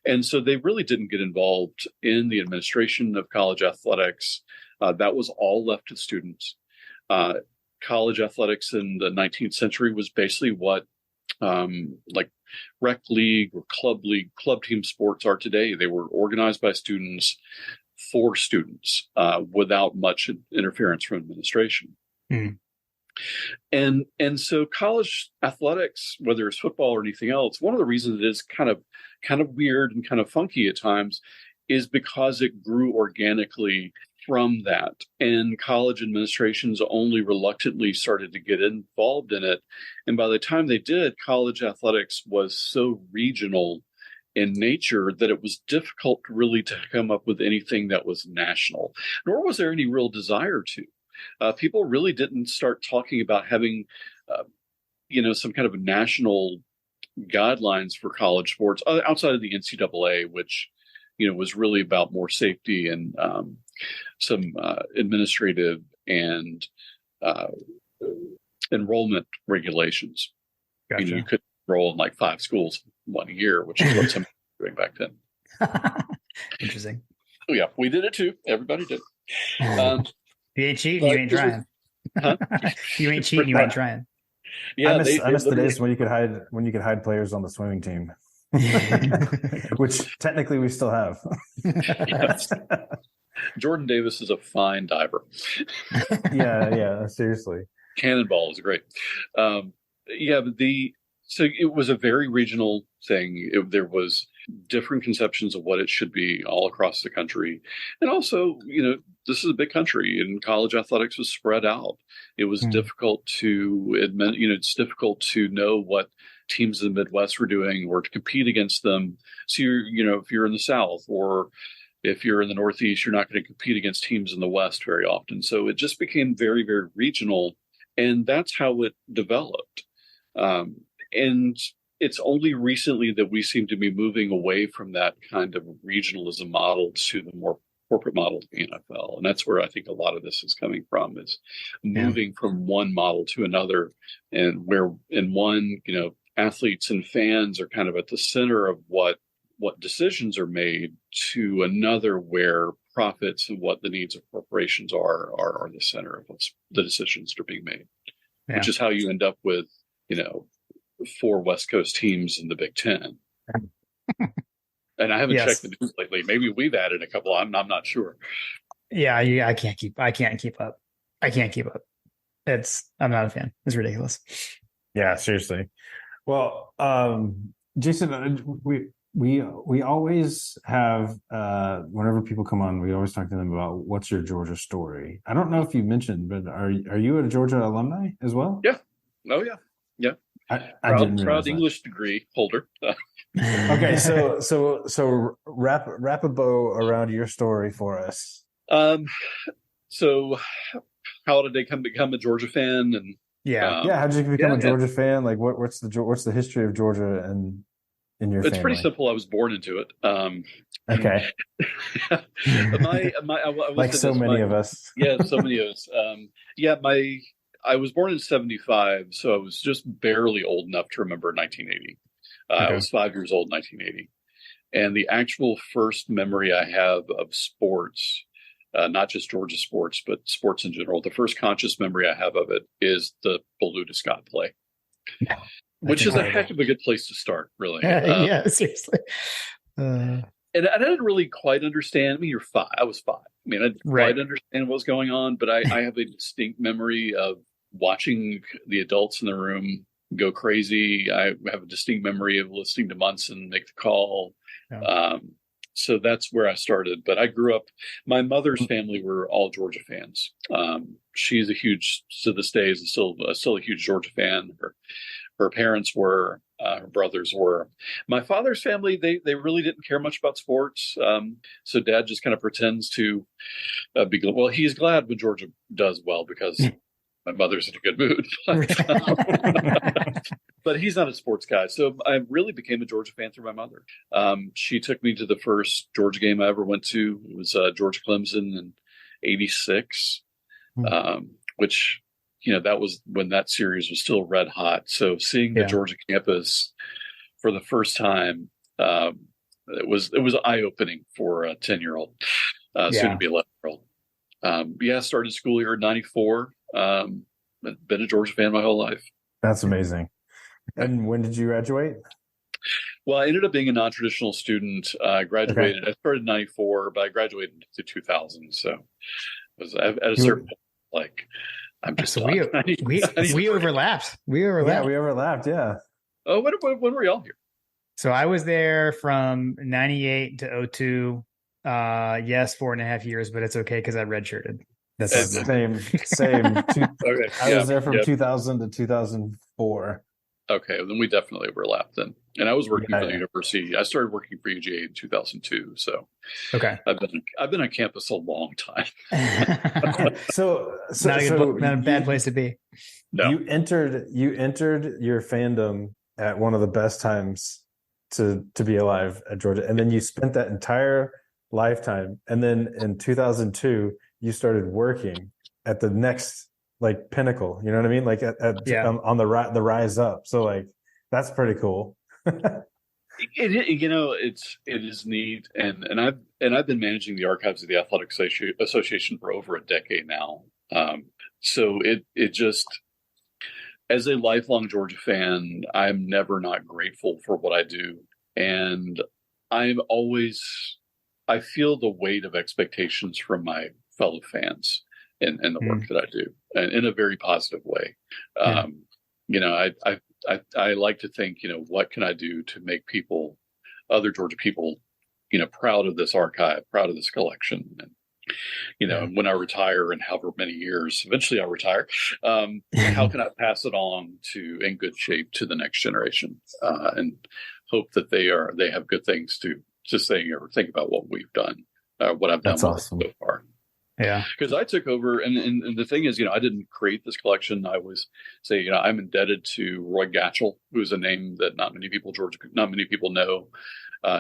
And so they really didn't get involved in the administration of college athletics. That was all left to students. College athletics in the 19th century was basically what like rec league or club team sports are today. They were organized by students for students without much interference from administration. And so college athletics, whether it's football or anything else, one of the reasons it is kind of weird and kind of funky at times is because it grew organically from that. And college administrations only reluctantly started to get involved in it. And by the time they did, college athletics was so regional in nature that it was difficult really to come up with anything that was national, nor was there any real desire to. People really didn't start talking about having, some kind of national guidelines for college sports outside of the NCAA, which, was really about more safety and some administrative and enrollment regulations. Gotcha. You could enroll in like 5 schools in 1 year, which is what some were doing back then. Interesting. Oh, yeah, we did it too. Everybody did. You ain't cheating, you ain't trying. Huh? You ain't cheating, you ain't trying. Yeah, I miss the days when you could hide players on the swimming team, which technically we still have. Yes. Jordan Davis is a fine diver. Yeah, seriously. Cannonball is great. But so it was a very regional thing. There was different conceptions of what it should be all across the country. And also, this is a big country and college athletics was spread out. It was difficult to admit, it's difficult to know what teams in the Midwest were doing or to compete against them. So if you're in the South or if you're in the Northeast, you're not going to compete against teams in the West very often. So it just became very, very regional. And that's how it developed. And it's only recently that we seem to be moving away from that kind of regionalism model to the more corporate model of the NFL. And that's where I think a lot of this is coming from, is moving from one model to another. And where in one, athletes and fans are kind of at the center of what decisions are made, to another where profits and what the needs of corporations are the center of the decisions that are being made, which is how you end up with, 4 West Coast teams in the Big Ten. And I haven't checked the news lately. Maybe we've added a couple. I'm not sure. Yeah, I can't keep up. I'm not a fan. It's ridiculous. Yeah, seriously. Well, Jason, we always have whenever people come on, we always talk to them about what's your Georgia story. I don't know if you mentioned, but are you a Georgia alumni as well? Yeah. Oh yeah. Yeah. Proud English degree holder. Okay, so wrap a bow around your story for us. So how did I become a Georgia fan? And how did you become a Georgia fan? Like, what's the history of Georgia and in your family? It's pretty simple. I was born into it. Okay. Like so many of us. Yeah, so many of us. I was born in 1975, so I was just barely old enough to remember 1980. I was 5 years old in 1980. And the actual first memory I have of sports, not just Georgia sports, but sports in general, the first conscious memory I have of it is the Beluga Scott play, which is a heck of a good place to start, really. Yeah, seriously. And I didn't really quite understand. I mean, you're 5. I was 5. I mean, I didn't quite understand what was going on, but I have a distinct memory of watching the adults in the room go crazy. I have a distinct memory of listening to Munson make the call. Yeah. So that's where I started. But I grew up, my mother's family were all Georgia fans. She's to this day, is still a huge Georgia fan. Her parents were, her brothers were. My father's family, they really didn't care much about sports. So Dad just kind of pretends to he's glad when Georgia does well because my mother's in a good mood. But he's not a sports guy. So I really became a Georgia fan through my mother. She took me to the first Georgia game I ever went to. It was Georgia Clemson in '86, which, that was when that series was still red hot. So seeing the Georgia campus for the first time, it was eye-opening for a 10-year-old, soon to be 11-year-old. I started school here in '94. I've been a Georgia fan my whole life. That's amazing. And when did you graduate? Well, I ended up being a non-traditional student. I graduated. I started in '94, but I graduated in 2000. So it was at a certain point, I'm just so done. we overlapped. We overlapped. Yeah, we overlapped. Yeah. Oh, when were y'all here? So I was there from 98 to 02. Yes, 4.5 years, but it's okay because I redshirted. That's same. Okay. I was there from 2000 to 2004. Okay, then we definitely overlapped then. And I was working for the university. I started working for UGA in 2002. So okay, I've been on campus a long time. so not a bad place to be. No. You entered your fandom at one of the best times to be alive at Georgia, and then you spent that entire lifetime, and then in 2002 you started working at the next like pinnacle, you know what I mean, like on the rise up. So like that's pretty cool. It is neat, and I've been managing the archives of the Athletic Association for over a decade now. So it just, as a lifelong Georgia fan, I'm never not grateful for what I do, and I feel the weight of expectations from my fellow fans and the work that I do, and in a very positive way. I like to think, what can I do to make other Georgia people, proud of this archive, proud of this collection. And, when I retire in however many years, eventually I'll retire. How can I pass it on in good shape to the next generation, and hope that they have good things to say or think about what we've done, what I've done so far. Yeah, because I took over, and the thing is, I didn't create this collection. I always say, I'm indebted to Roy Gatchell, who's a name that not many people know.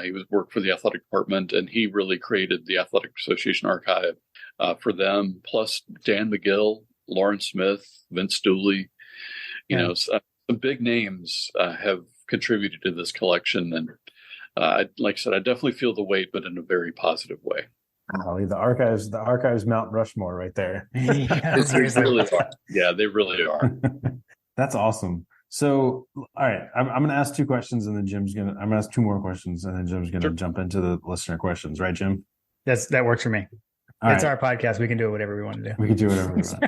He worked for the athletic department, and he really created the Athletic Association archive for them. Plus Dan McGill, Lauren Smith, Vince Dooley, some big names have contributed to this collection, and like I said, I definitely feel the weight, but in a very positive way. Oh, the archives Mount Rushmore right there. Yeah, they really are. Yeah, they really are. That's awesome. So, all right, I'm going to ask two questions, and then I'm going to ask two more questions, and then Jim's going to jump into the listener questions. Right, Jim? That works for me. It's our podcast. We can do whatever we want to do. We can do whatever we want.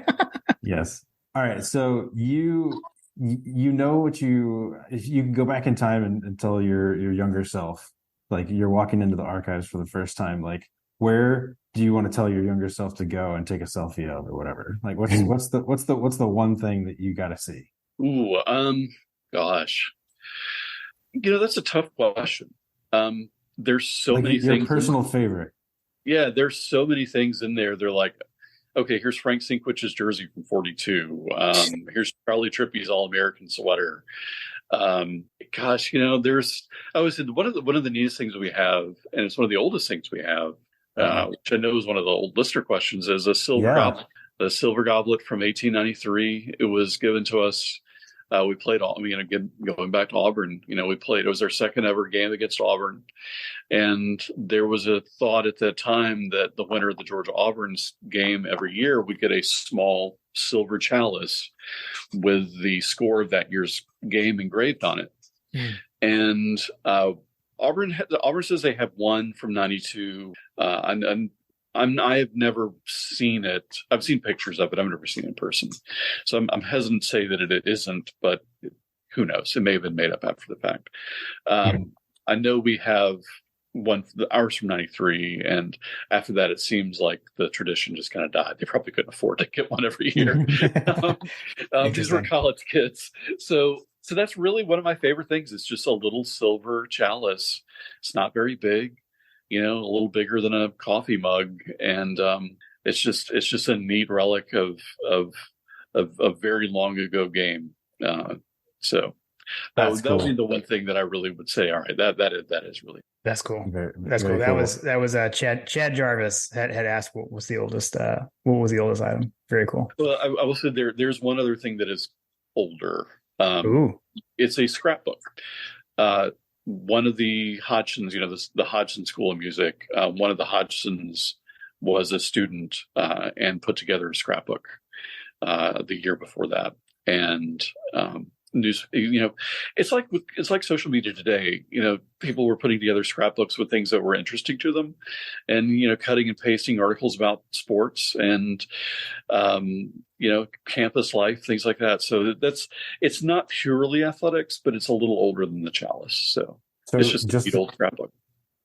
Yes. All right. So if you can go back in time and tell your younger self, like you're walking into the archives for the first time, like, where do you want to tell your younger self to go and take a selfie of or whatever? Like what's the one thing that you got to see? Ooh, gosh, that's a tough question. There's so many things. Your personal favorite. Yeah, there's so many things in there. They're like, okay, here's Frank Sinkwich's jersey from '42. Here's Charlie Trippy's All-American sweater. Gosh, there's. I was one of the neatest things we have, and it's one of the oldest things we have. Which I know is one of the old listener questions, is a silver goblet. The silver goblet from 1893. It was given to us. We played again, going back to Auburn. We played. It was our second ever game against Auburn, and there was a thought at that time that the winner of the Georgia Auburn's game every year would get a small silver chalice with the score of that year's game engraved on it. And Auburn says they have one from '92. I have never seen it. I've seen pictures of it. I've never seen it in person. So I'm hesitant to say that it isn't, but who knows? It may have been made up after the fact. I know we have ours from '93, and after that, it seems like the tradition just kind of died. They probably couldn't afford to get one every year. These were college kids. So that's really one of my favorite things. It's just a little silver chalice. It's not very big, a little bigger than a coffee mug. And it's just a neat relic of a very long ago game. So that would be the one thing that I really would say, all right, that is really. That's cool. That's cool. That was Chad Jarvis had asked what was the oldest item. Very cool. Well, I will say there's one other thing that is older. It's a scrapbook. One of the Hodgsons, the Hodgson School of Music, one of the Hodgsons was a student and put together a scrapbook the year before that. And news, it's like social media today. People were putting together scrapbooks with things that were interesting to them, and cutting and pasting articles about sports and campus life, things like that. So it's not purely athletics, but it's a little older than the Chalice. So it's just a neat old scrapbook.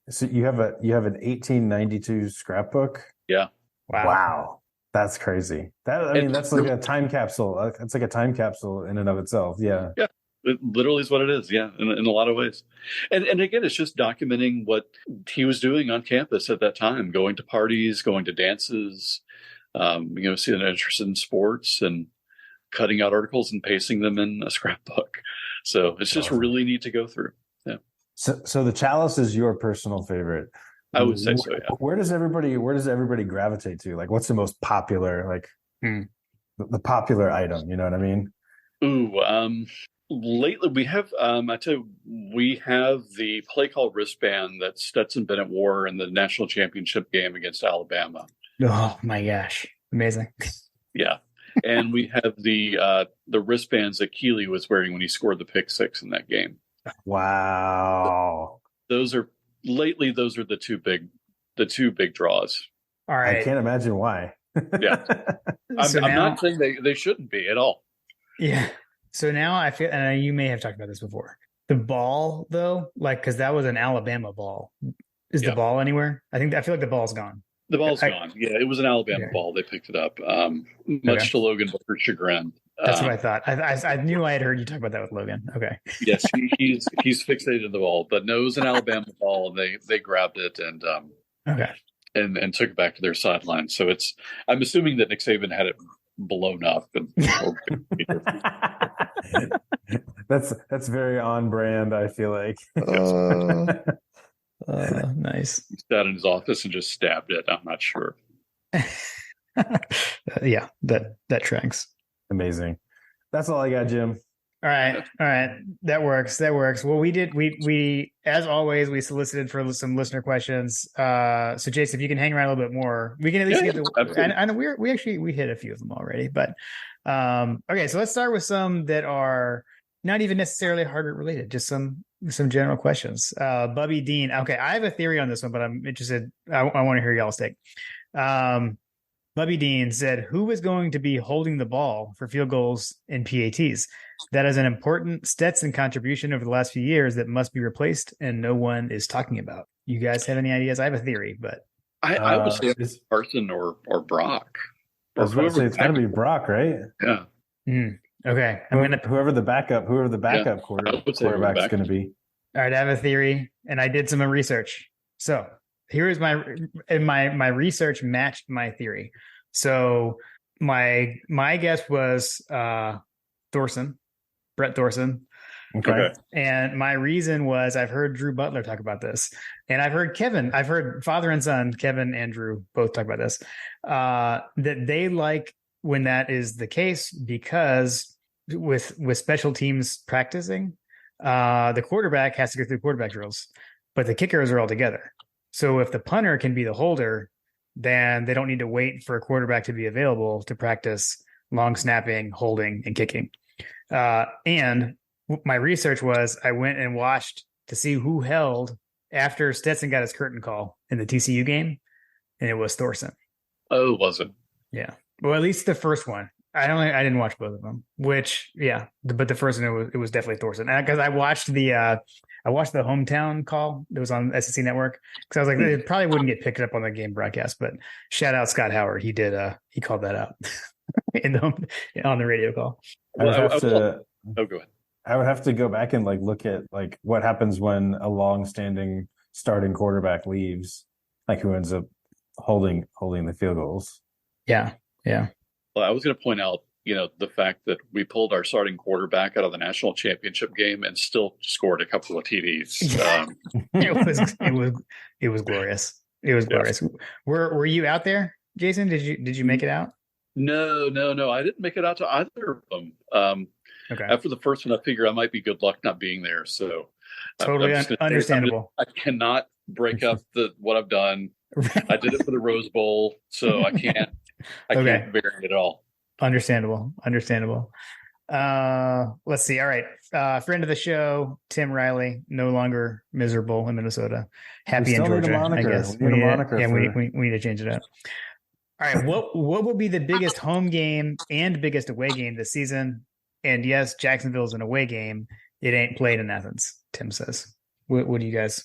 So you have an 1892 scrapbook? Yeah. Wow. That's crazy. That's like a time capsule. It's like a time capsule in and of itself. Yeah. Yeah. It literally is what it is. Yeah. In a lot of ways. And again, it's just documenting what he was doing on campus at that time, going to parties, going to dances, seeing an interest in sports and cutting out articles and pasting them in a scrapbook. So it's just really neat to go through. Yeah. So the Chalice is your personal favorite. I would say so, yeah. Where does everybody gravitate to? Like, what's the most popular, the popular item? You know what I mean? Ooh, lately we have, we have the play call wristband that Stetson Bennett wore in the national championship game against Alabama. Oh my gosh. Amazing. Yeah. And we have the wristbands that Keeley was wearing when he scored the pick six in that game. Wow. Those are the two big draws. All right. I can't imagine why. Yeah. I'm not saying they shouldn't be at all. Yeah. So now I feel, and you may have talked about this before, the ball though, because that was an Alabama ball. Is the ball anywhere? I feel like the ball's gone. The ball's gone. Yeah, it was an Alabama ball. They picked it up, much to Logan Booker's chagrin. That's what I thought. I knew I had heard you talk about that with Logan. Okay. Yes, he's fixated on the ball, but no, it was an Alabama ball, and they grabbed it and and took it back to their sideline. So I'm assuming that Nick Saban had it blown up. That's very on brand. I feel like. Nice. He sat in his office and just stabbed it. I'm not sure. Yeah, that tracks. Amazing. That's all I got, Jim. All right. That works. Well, we as always, we solicited for some listener questions. So Jason, if you can hang around a little bit more, we can at least get the, and we hit a few of them already, but okay. So let's start with some that are not even necessarily Hargrett related, just some general questions. Bubby Dean. Okay. I have a theory on this one, but I'm interested. I want to hear y'all's take. Bubby Dean said, who is going to be holding the ball for field goals and PATs? That is an important Stetson contribution over the last few years that must be replaced and no one is talking about. You guys have any ideas? I have a theory, but I would say it's Carson or Brock. I was going to say it's got to be Brock, right? Yeah. Okay. Whoever the backup quarterback's going to be. All right. I have a theory and I did some research. So here is my research matched my theory. So my guess was Brett Thorson. Okay. And my reason was I've heard Drew Butler talk about this, and I've heard father and son, Kevin and Drew, both talk about this, that they like when that is the case because with special teams practicing, the quarterback has to go through quarterback drills, but the kickers are all together. So if the punter can be the holder, then they don't need to wait for a quarterback to be available to practice long snapping, holding, and kicking. And my research was I went and watched to see who held after Stetson got his curtain call in the TCU game, and it was Thorson. Oh, was it? Yeah. Well, at least the first one. I didn't watch both of them, but the first one it was definitely Thorson because I watched the hometown call that was on SEC Network because I was like it probably wouldn't get picked up on the game broadcast, but shout out Scott Howard, he called that out on the radio call. I would have to go ahead. I would have to go back and look at what happens when a long-standing starting quarterback leaves, who ends up holding the field goals. Yeah. Well, I was going to point out, the fact that we pulled our starting quarterback out of the national championship game and still scored a couple of TDs. It was glorious. It was glorious. Were you out there, Jason? Did you make it out? No. I didn't make it out to either of them. Okay. After the first one, I figure I might be good luck not being there. So totally understandable. I cannot break up what I've done. I did it for the Rose Bowl, so I can't. I can't vary it at all. Understandable. Let's see. All right. Friend of the show, Tim Riley, no longer miserable in Minnesota. Happy in Georgia, I guess. We need a moniker. We need to change it up. All right. What will be the biggest home game and biggest away game this season? And yes, Jacksonville's an away game. It ain't played in Athens, Tim says. What do you guys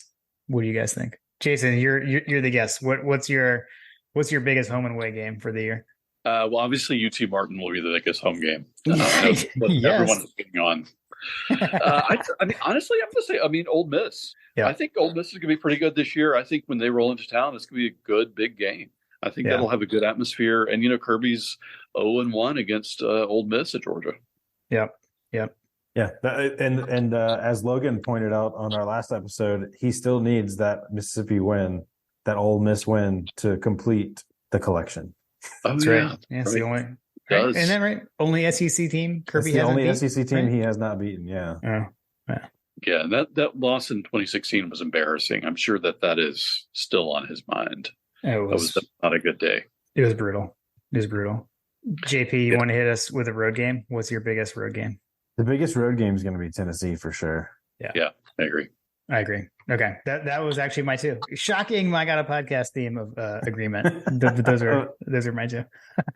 think? Jason, you're the guest. What's your biggest home and away game for the year? Well, obviously, UT Martin will be the biggest home game. Yes. Everyone is getting on. I mean, honestly, I'm going to say, Ole Miss. Yeah. I think Ole Miss is going to be pretty good this year. I think when they roll into town, it's going to be a good, big game. I think that'll have a good atmosphere. And, Kirby's 0-1 against Ole Miss at Georgia. Yep. Yeah. And as Logan pointed out on our last episode, he still needs that Mississippi win, that Ole Miss win to complete the collection. That's right. Yeah, it's the only. Right? Isn't that right? Only SEC team Kirby has. The only SEC team he has not beaten. Yeah. Yeah. That loss in 2016 was embarrassing. I'm sure that is still on his mind. That was not a good day. It was brutal. JP, you want to hit us with a road game? What's your biggest road game? The biggest road game is going to be Tennessee for sure. Yeah, I agree. Okay, that was actually my two. Shocking, I got a podcast theme of agreement. those are my two.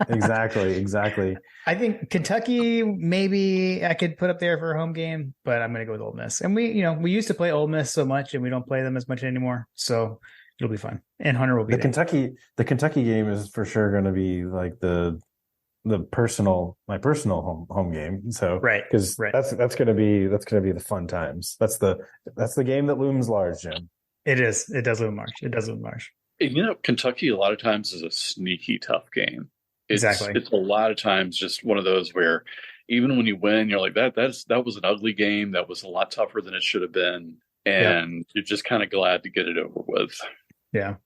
Exactly. I think Kentucky, maybe I could put up there for a home game, but I'm going to go with Ole Miss. And we used to play Ole Miss so much, and we don't play them as much anymore. So it'll be fun. And Hunter will be there. The Kentucky game is for sure going to be like my personal home game. So because that's going to be the fun times. That's the game that looms large, Jim. It is. It does loom large. Kentucky a lot of times is a sneaky tough game. Exactly. It's a lot of times just one of those where even when you win, you're like that was an ugly game. That was a lot tougher than it should have been, and you're just kind of glad to get it over with. Yeah.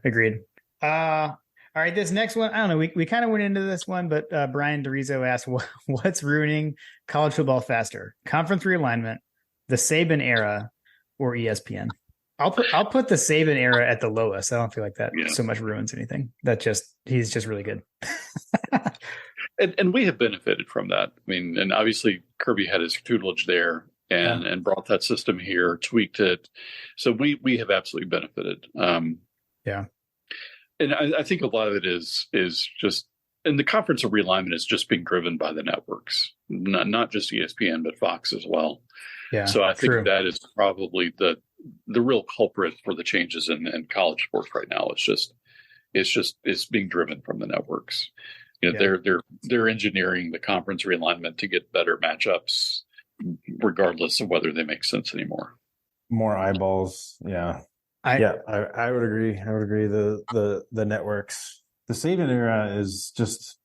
Agreed. All right, this next one, I don't know. We kind of went into this one, but Brian DeRizo asked, "What's ruining college football faster? Conference realignment, the Saban era, or ESPN?" I'll put the Saban era at the lowest. I don't feel like that so much ruins anything. He's just really good. and we have benefited from that. I mean, and obviously Kirby had his tutelage there and brought that system here, tweaked it. So we have absolutely benefited. And I think a lot of it is just, and the conference of realignment is just being driven by the networks, not just ESPN, but Fox as well. Yeah. So I think that is probably the real culprit for the changes in college sports right now. It's being driven from the networks. They're engineering the conference realignment to get better matchups, regardless of whether they make sense anymore. More eyeballs. Yeah. I would agree. The networks, the Saban era is just,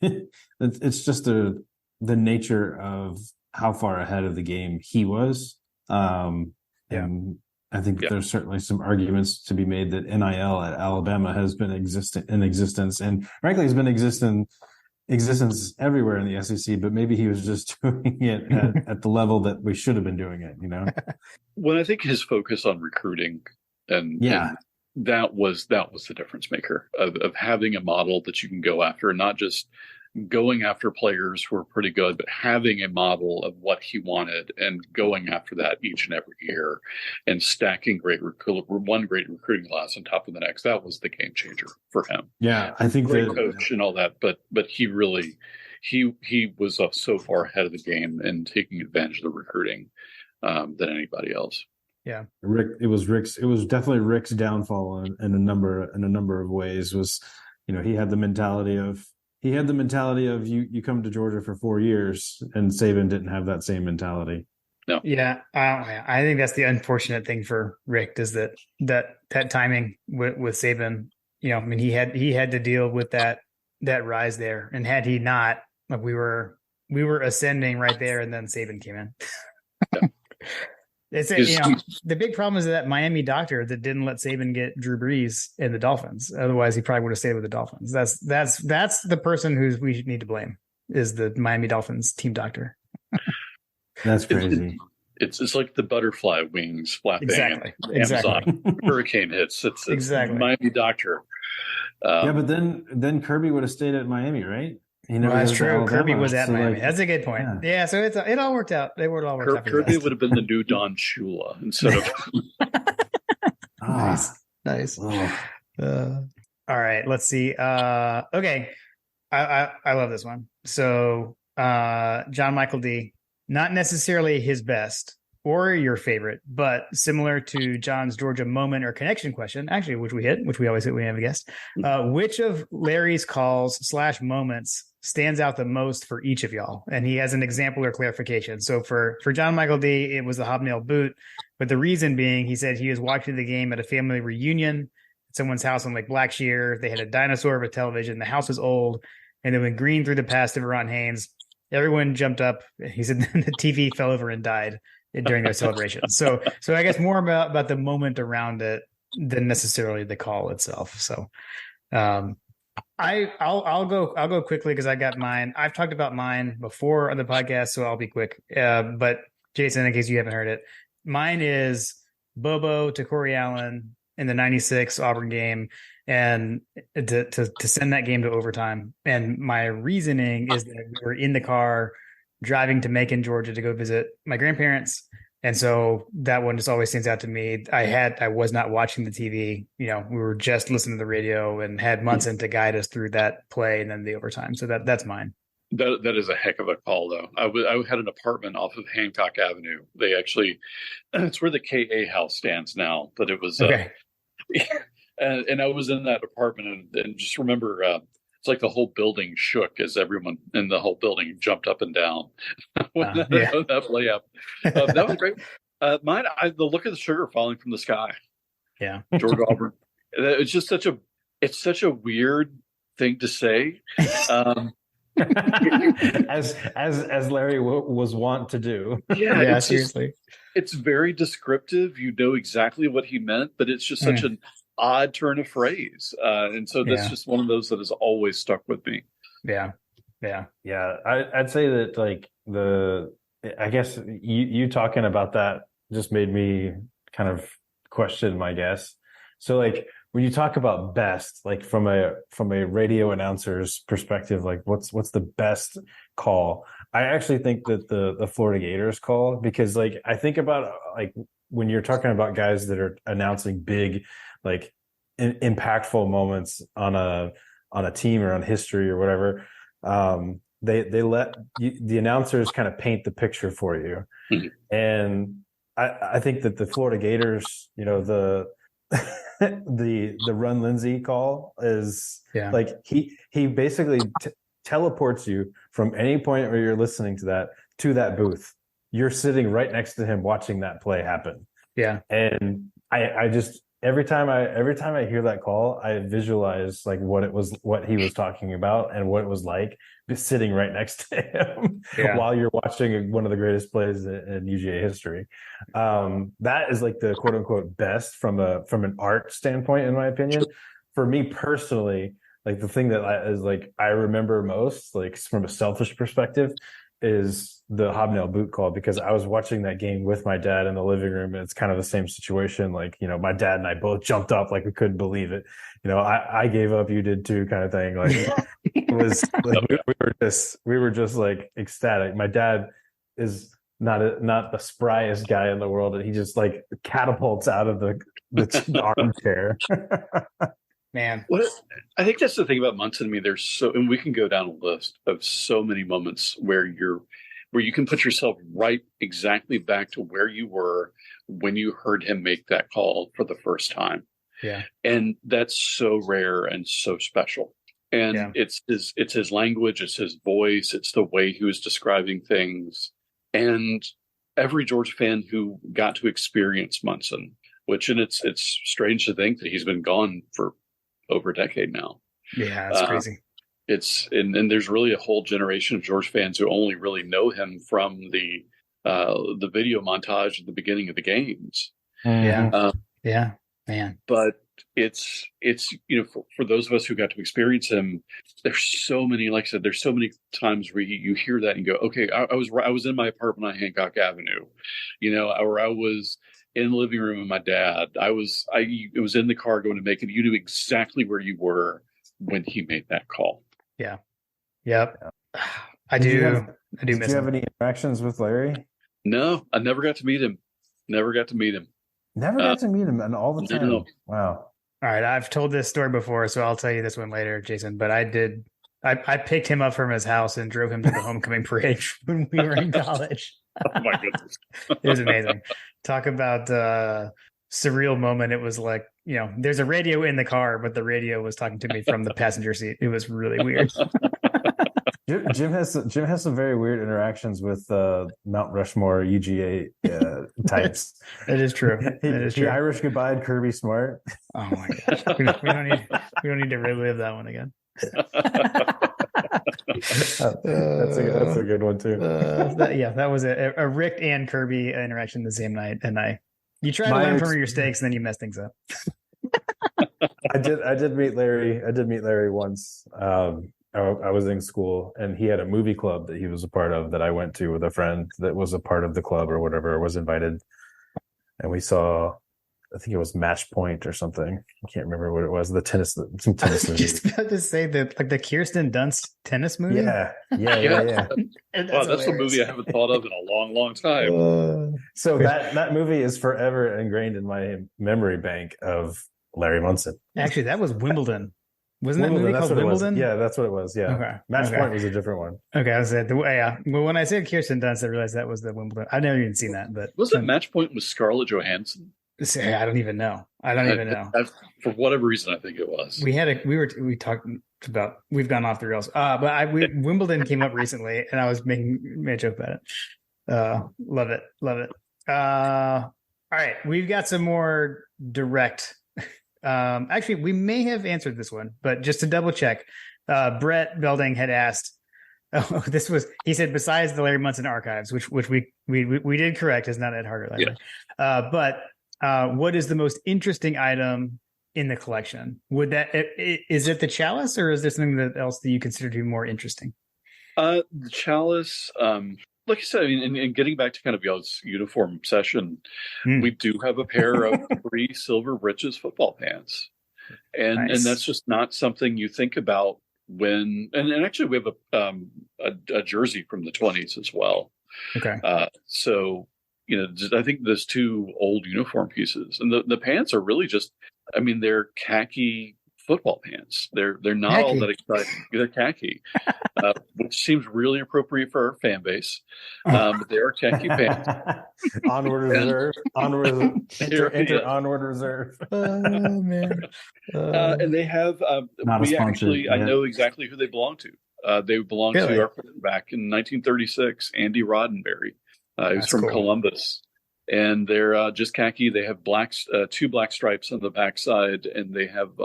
it's just the nature of how far ahead of the game he was. And I think there's certainly some arguments to be made that NIL at Alabama has been in existence, and frankly has been existence everywhere in the SEC, but maybe he was just doing it at the level that we should have been doing it, Well, I think his focus on recruiting and that was the difference maker of having a model that you can go after, and not just going after players who are pretty good, but having a model of what he wanted and going after that each and every year and stacking one great recruiting class on top of the next. That was the game changer for him. Yeah, I think great coach and all that, but he really he was so far ahead of the game and taking advantage of the recruiting than anybody else. Yeah, it was definitely Rick's downfall in a number of ways. Was he had the mentality of you come to Georgia for 4 years, and Saban didn't have that same mentality. No. Yeah, I think that's the unfortunate thing for Rick is that timing with Saban. He had to deal with that rise there, and had he not, we were ascending right there, and then Saban came in. Yeah. The big problem is that Miami doctor that didn't let Saban get Drew Brees and the Dolphins. Otherwise, he probably would have stayed with the Dolphins. That's the person who we need to blame is the Miami Dolphins team doctor. That's crazy. It's like the butterfly wings flapping. Exactly. Amazon hurricane hits. It's exactly Miami doctor. But then Kirby would have stayed at Miami, right? Well, that's true. Kirby was at Miami. Like, that's a good point. Yeah, so it all worked out. It all worked out. Kirby would have been the new Don Shula instead of. Nice. All right, let's see. Okay, I love this one. So, John Michael D, not necessarily his best or your favorite, but similar to John's Georgia moment or connection question, actually, which we always hit when we have a guest. Which of Larry's calls / moments stands out the most for each of y'all? And he has an example or clarification. So for John Michael D, it was the hobnail boot, but the reason being, he said he was watching the game at a family reunion at someone's house on Lake Blackshear. They had a dinosaur of a television. The house was old. And then when Green threw the pass to Veron Haynes, everyone jumped up. He said the TV fell over and died during their celebration. So I guess more about the moment around it than necessarily the call itself. So I'll go quickly because I got mine. I've talked about mine before on the podcast, so I'll be quick. But Jason, in case you haven't heard it, mine is Bobo to Corey Allen in the 96 Auburn game and to send that game to overtime. And my reasoning is that we were in the car driving to Macon, Georgia to go visit my grandparents. And so that one just always stands out to me. I was not watching the TV. We were just listening to the radio and had Munson to guide us through that play and then the overtime. So that's mine. That is a heck of a call, though. I had an apartment off of Hancock Avenue. They actually, it's where the KA house stands now, but it was, okay. And I was in that apartment and just remember, it's like the whole building shook as everyone in the whole building jumped up and down when that play up. That was great. Mine, the look of the sugar falling from the sky. Yeah, Georgia Auburn. It's just such a weird thing to say. as Larry was wont to do. Yeah, seriously. It's very descriptive. You know exactly what he meant, but it's just such an odd turn of phrase. And so that's just one of those that has always stuck with me. Yeah. I'd say that like I guess you talking about that just made me kind of question my guess. So like when you talk about best, like from a radio announcer's perspective, like what's the best call? I actually think that the Florida Gators call, because like I think about like when you're talking about guys that are announcing big, like impactful moments on a team or on history or whatever, they let the announcers kind of paint the picture for you. Mm-hmm. And I think that the Florida Gators, the Run Lindsay call is like he basically teleports you from any point where you're listening to that booth. You're sitting right next to him watching that play happen. Yeah. And I just every time I hear that call, I visualize like what he was talking about and what it was like sitting right next to him while you're watching one of the greatest plays in UGA history. That is like the quote unquote best from an art standpoint, in my opinion. For me personally, like the thing that I remember most, like from a selfish perspective, is the hobnail boot call, because I was watching that game with my dad in the living room, and it's kind of the same situation. Like, my dad and I both jumped up like we couldn't believe it. I gave up, you did too, kind of thing. Like it was like we were just like ecstatic. My dad is not the spryest guy in the world, and he just like catapults out of the armchair. Man, I think that's the thing about Munson. I mean, and we can go down a list of so many moments where you can put yourself right exactly back to where you were when you heard him make that call for the first time. Yeah. And that's so rare and so special. And it's his language, it's his voice, it's the way he was describing things. And every Georgia fan who got to experience Munson, and it's strange to think that he's been gone for over a decade now. Yeah, that's crazy. It's and there's really a whole generation of Georgia fans who only really know him from the video montage at the beginning of the games. Man. But it's for those of us who got to experience him, there's so many, like I said, there's so many times where you hear that and go, okay, I was in my apartment on Hancock Avenue, or I was in the living room with my dad. It was in the car going to Macon. You knew exactly where you were when he made that call. Yeah. Yep. I Did do you miss have him. any interactions with Larry? No, I never got to meet him. Never got to meet him. Never got to meet him, and all the time. No. Wow. All right, I've told this story before, so I'll tell you this one later, Jason. But I did. I picked him up from his house and drove him to the homecoming parade when we were in college. Oh my goodness. It was amazing. Talk about surreal moment. It was like, there's a radio in the car, but the radio was talking to me from the passenger seat. It was really weird. Jim has some very weird interactions with Mount Rushmore UGA types. It is true. He Irish goodbye Kirby Smart. Oh my gosh, we don't need to relive that one again. That's a good one too. That was a Rick and Kirby interaction the same night, and you try to learn from your mistakes, and then you mess things up. I did meet Larry. I did meet Larry once. I was in school, and he had a movie club that he was a part of that I went to with a friend that was a part of the club or whatever, was invited. And we saw, I think it was Match Point or something. I can't remember what it was. Some tennis movie. Just about to say that, like the Kirsten Dunst tennis movie. Yeah. Wow, that's a movie I haven't thought of in a long, long time. So that movie is forever ingrained in my memory bank of Larry Munson. Actually, that was Wimbledon. Wasn't that movie called Wimbledon? Yeah, that's what it was. Yeah. Okay. Match Point was a different one. Okay, I said yeah. Well, when I said Kirsten Dunst, I realized that was the Wimbledon. I've never even seen that, but was it Match Point with Scarlett Johansson? I don't even know. For whatever reason, I think it was. We talked about, we've gone off the rails. But Wimbledon came up recently, and I was making a joke about it. Love it. All right, we've got some more direct. Actually, we may have answered this one, but just to double check, Brett Belding had asked. Oh, he said besides the Larry Munson archives, which we did correct, is not at Hargrett Library. Yeah. But what is the most interesting item in the collection? Is it the chalice, or is there something else that you consider to be more interesting? The chalice, like I said, and getting back to kind of y'all's uniform obsession, we do have a pair of 3 Silver Britches football pants, and nice. And that's just not something you think about when. And actually, we have a jersey from the 20s as well. Okay, so. I think there's 2 old uniform pieces, and the pants are really just, they're khaki football pants. They're not khaki. All that exciting. They're khaki, which seems really appropriate for our fan base. But they are khaki pants. Onward reserve. Enter onward reserve. Oh man. And they have. I know exactly who they belong to. They belong to our quarterback in 1936, Andy Roddenberry. He was from Columbus, and they're just khaki. They have 2 black stripes on the backside, and they have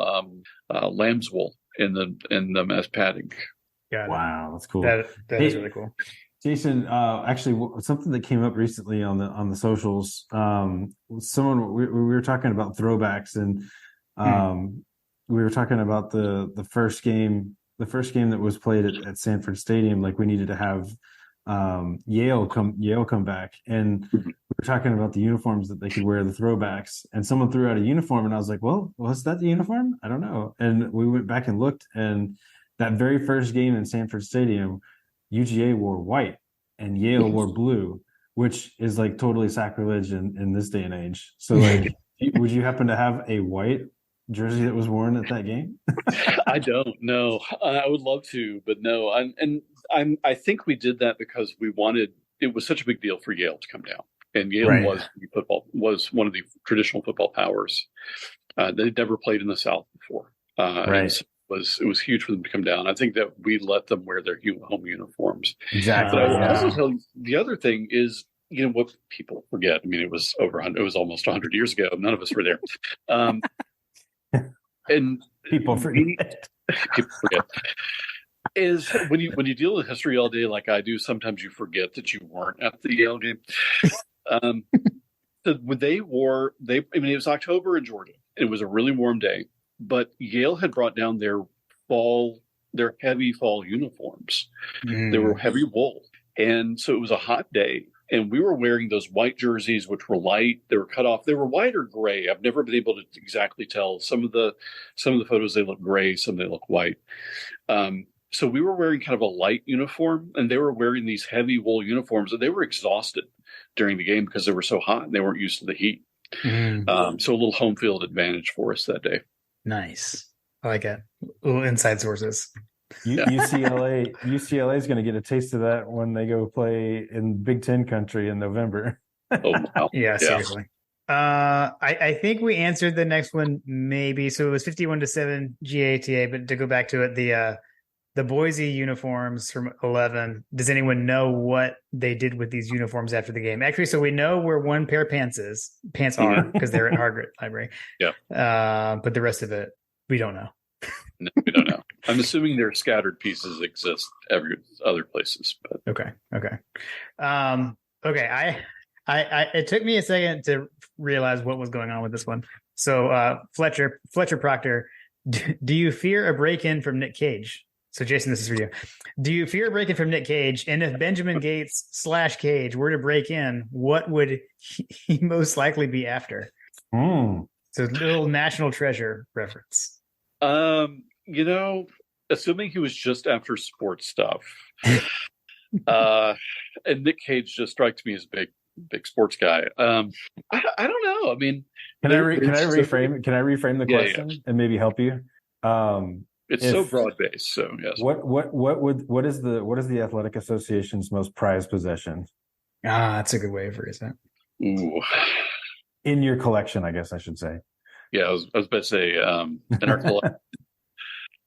lamb's wool in them as padding. Wow, that's cool. That is really cool. Jason, actually, something that came up recently on the socials. We were talking about throwbacks, and we were talking about the first game that was played at Sanford Stadium. Like, we needed to have Yale come back, and we were talking about the uniforms that they could wear, the throwbacks, and someone threw out a uniform, and I was like, well, was that the uniform? I don't know. And we went back and looked, and that very first game in Sanford Stadium, UGA wore white and Yale wore blue, which is like totally sacrilege in this day and age. So, like, would you happen to have a white jersey that was worn at that game? I don't know. I would love to, but no. I think we did that because it was such a big deal for Yale to come down, and Yale was one of the traditional football powers. They'd never played in the South before, and so it was huge for them to come down. I think that we let them wear their home uniforms. Exactly. But I will also tell you, the other thing is, what people forget. It was it was almost 100 years ago. None of us were there. And people forget. Is when you deal with history all day like I do, sometimes you forget that you weren't at the Yale game. So when it was October in Georgia. It was a really warm day, but Yale had brought down their heavy fall uniforms. They were heavy wool, and so it was a hot day. And we were wearing those white jerseys, which were light. They were cut off. They were white or gray. I've never been able to exactly tell. Some of the photos, they look gray. Some they look white. So we were wearing kind of a light uniform, and they were wearing these heavy wool uniforms, and they were exhausted during the game because they were so hot and they weren't used to the heat. So a little home field advantage for us that day. Nice. I like it. Little inside sources. UCLA is going to get a taste of that when they go play in Big Ten country in November. Oh, wow. Yeah, seriously. I think we answered the next one maybe. So it was 51-7 GATA, but to go back to it, the Boise uniforms from 11. Does anyone know what they did with these uniforms after the game? Actually, so we know where one pair of pants are because they're at Hargrett Library. Yeah. But the rest of it, we don't know. No, we don't know. I'm assuming their scattered pieces exist every other places. But. Okay. Okay. It took me a second to realize what was going on with this one. So, Fletcher Proctor, do you fear a break-in from Nick Cage? So, Jason, this is for you. Do you fear a break-in from Nick Cage? And if Benjamin Gates / Cage were to break in, what would he most likely be after? So, a little National Treasure reference. Assuming he was just after sports stuff, and Nick Cage just strikes me as big sports guy. I don't know. I mean, can I reframe the question and maybe help you? It's so broad based. So yes. What is the Athletic Association's most prized possession? That's a good way to phrase that. Ooh. In your collection, I guess I should say. Yeah, I was about to say in our collection.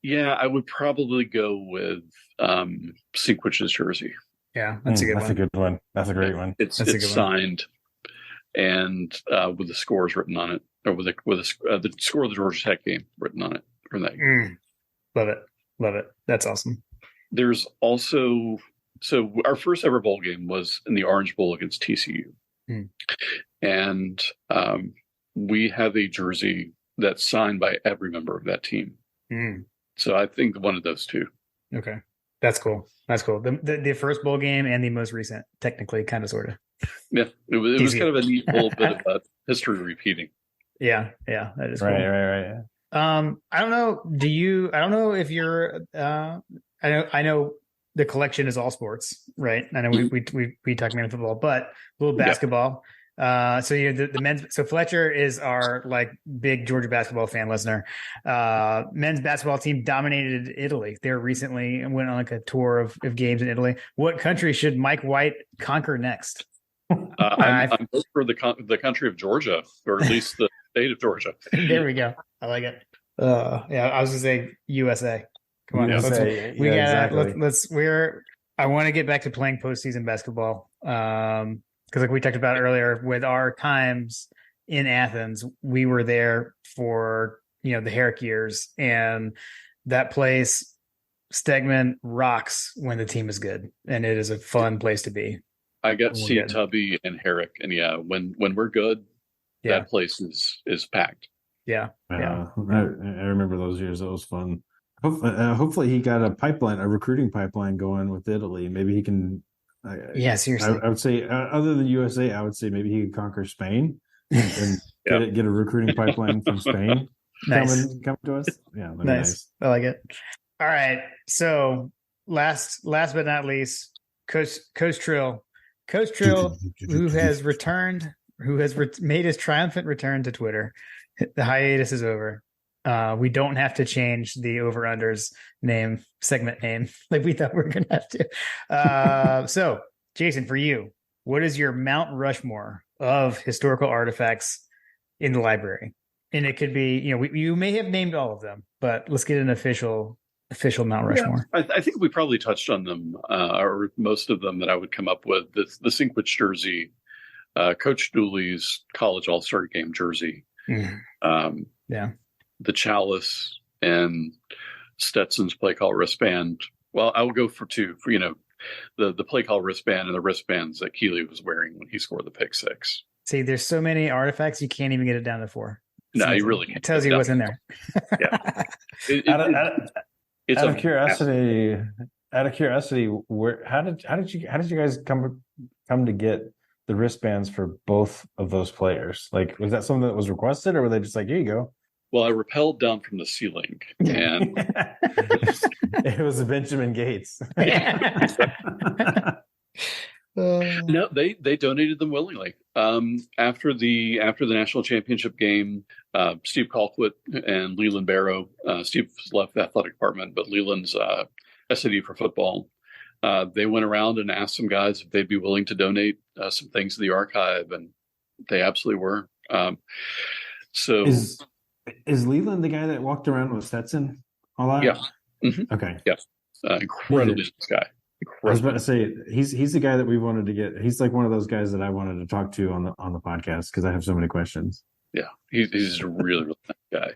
Yeah, I would probably go with Sinkwich's jersey. Yeah, that's a good one. That's a good one. That's a great one. It's signed and with the scores written on it, or with the score of the Georgia Tech game written on it from that game. Love it. That's awesome. There's also our first ever bowl game was in the Orange Bowl against TCU, and we have a jersey that's signed by every member of that team. So I think one of those two. Okay. That's cool. The first bowl game and the most recent, technically, kind of, sort of. Yeah. It was kind of a neat little bit of history repeating. Yeah. That is right, cool. Right. I don't know. I don't know if you're, I know the collection is all sports, right? I know we talk mainly football, but a little basketball. So the men's. So Fletcher is our big Georgia basketball fan listener. Men's basketball team dominated Italy. They recently went on a tour of games in Italy. What country should Mike White conquer next? I'm for the country of Georgia, or at least the state of Georgia. There we go. I like it. I was gonna say USA. Come on, USA. I want to get back to playing postseason basketball. Because we talked about earlier, with our times in Athens, we were there for, the Herrick years, and that place, Stegman, rocks when the team is good, and it is a fun place to be. I got to see Tubby and Herrick, and when we're good, that place is packed. Yeah. I remember those years. That was fun. Hopefully he got a recruiting pipeline going with Italy. Maybe he can. Seriously. I would say, other than USA, I would say maybe he could conquer Spain and get a recruiting pipeline from Spain. Nice. Coming to us. Yeah, nice. I like it. All right. So last but not least, Coach Trill, who has made his triumphant return to Twitter. The hiatus is over. We don't have to change the over-unders segment name like we thought we were going to have to. So, Jason, for you, what is your Mount Rushmore of historical artifacts in the library? And it could be, you may have named all of them, but let's get an official Mount Rushmore. I think we probably touched on them, or most of them that I would come up with. The Sinkwich jersey, Coach Dooley's college all-star game jersey. The Chalice and Stetson's play call wristband. Well, I will go for two. For the play call wristband and the wristbands that Keeley was wearing when he scored the pick six. See, there's so many artifacts you can't even get it down to four. No, you really can't. It tells you what's in there. Out of curiosity, how did you guys come to get the wristbands for both of those players? Was that something that was requested, or were they just like, here you go? Well, I rappelled down from the ceiling, and it was Benjamin Gates. No, they donated them willingly. After the national championship game, Steve Colquitt and Leland Barrow, Steve left the athletic department, but Leland's SAD for football. They went around and asked some guys if they'd be willing to donate some things to the archive, and they absolutely were. So is Leland the guy that walked around with Stetson a lot? Yeah. Mm-hmm. Okay. Yeah. Incredibly nice guy. I was about to say he's the guy that we wanted to get. He's like one of those guys that I wanted to talk to on the podcast because I have so many questions. Yeah, he's a really really nice guy,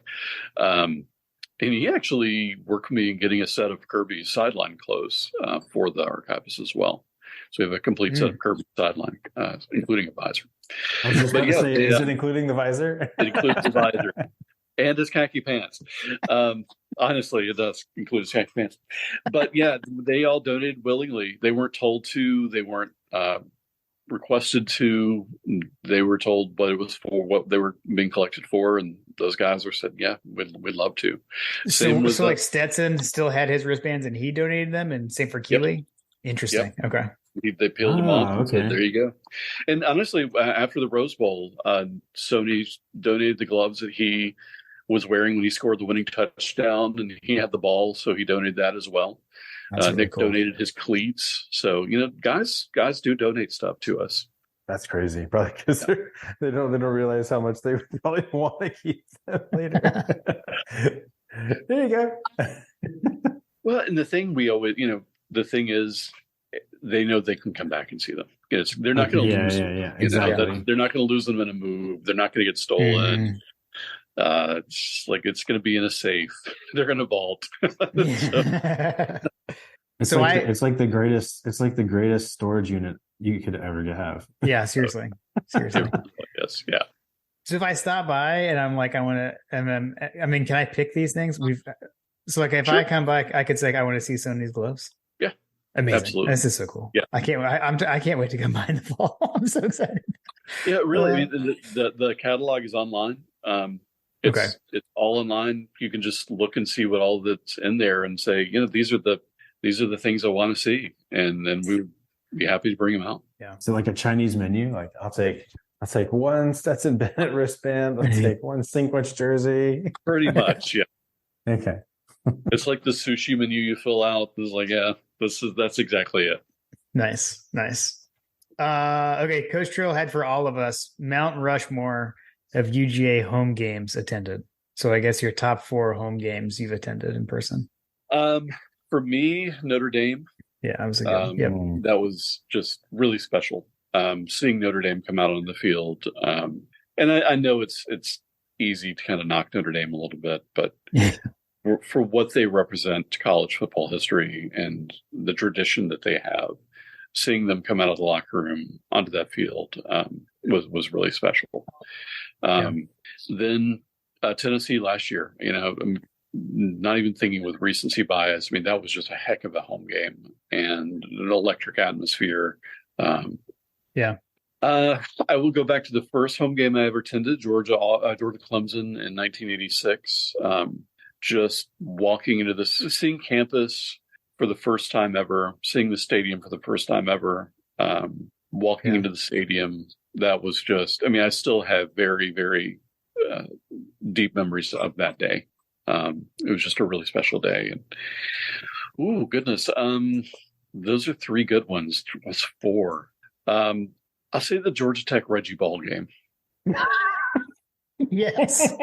and he actually worked with me in getting a set of Kirby's sideline clothes for the archivists as well. So we have a complete set of Kirby's sideline, including a visor. I was just about to say, is it including the visor? It includes the visor and his khaki pants. Honestly, it does include his khaki pants. But yeah, they all donated willingly. They weren't told to. They weren't requested to. They were told what it was for, what they were being collected for, and those guys were said, "Yeah, we'd love to." So like Stetson still had his wristbands, and he donated them, and same for Keeley. Yep. Interesting. Yep. Okay. They peeled them off. Okay. And there you go. And honestly, after the Rose Bowl, Sony donated the gloves that he was wearing when he scored the winning touchdown, and he had the ball, so he donated that as well. Really Nick cool. Donated his cleats. So, guys do donate stuff to us. That's crazy. Probably because they don't realize how much they would probably want to keep them later. There you go. Well, and the thing we always, the thing is, they know they can come back and see them. They're not going to lose them. Yeah, exactly. They're not going to lose them in a move. They're not going to get stolen. It's going to be in a safe. They're going to vault. It's like the greatest storage unit you could ever have. Yeah, seriously. Yes, yeah. So if I stop by and I'm like, I want to, and then can I pick these things? If I come back, I could say I want to see some of these gloves. Yeah, amazing. Absolutely. This is so cool. Yeah, I can't wait to come by in the fall. I'm so excited. Yeah, really. The catalog is online. It's all online. You can just look and see what all that's in there and say, these are the things I want to see, and then we'd be happy to bring them out. Yeah. So like a Chinese menu, like I'll take one Stetson Bennett wristband. I'll take one Sinkwich jersey. Pretty much, yeah. Okay. It's like the sushi menu you fill out. It's like, that's exactly it. Nice. Okay, Coach Trill had for all of us Mount Rushmore of UGA home games attended. So I guess your top 4 home games you've attended in person. For me, Notre Dame. Yeah, that was a good. Yep. That was just really special. Seeing Notre Dame come out on the field, and I know it's easy to kind of knock Notre Dame a little bit, but for what they represent to college football history and the tradition that they have, seeing them come out of the locker room onto that field was really special. Then Tennessee last year, not even thinking with recency bias. That was just a heck of a home game and an electric atmosphere. I will go back to the first home game I ever attended, Georgia Clemson in 1986. Just walking into seeing campus for the first time ever, seeing the stadium for the first time ever, walking into the stadium. That was just, I still have very, very deep memories of that day. It was just a really special day. And, oh, goodness. Those are 3 good ones. That's 4. I'll say the Georgia Tech Reggie Ball game. Yes.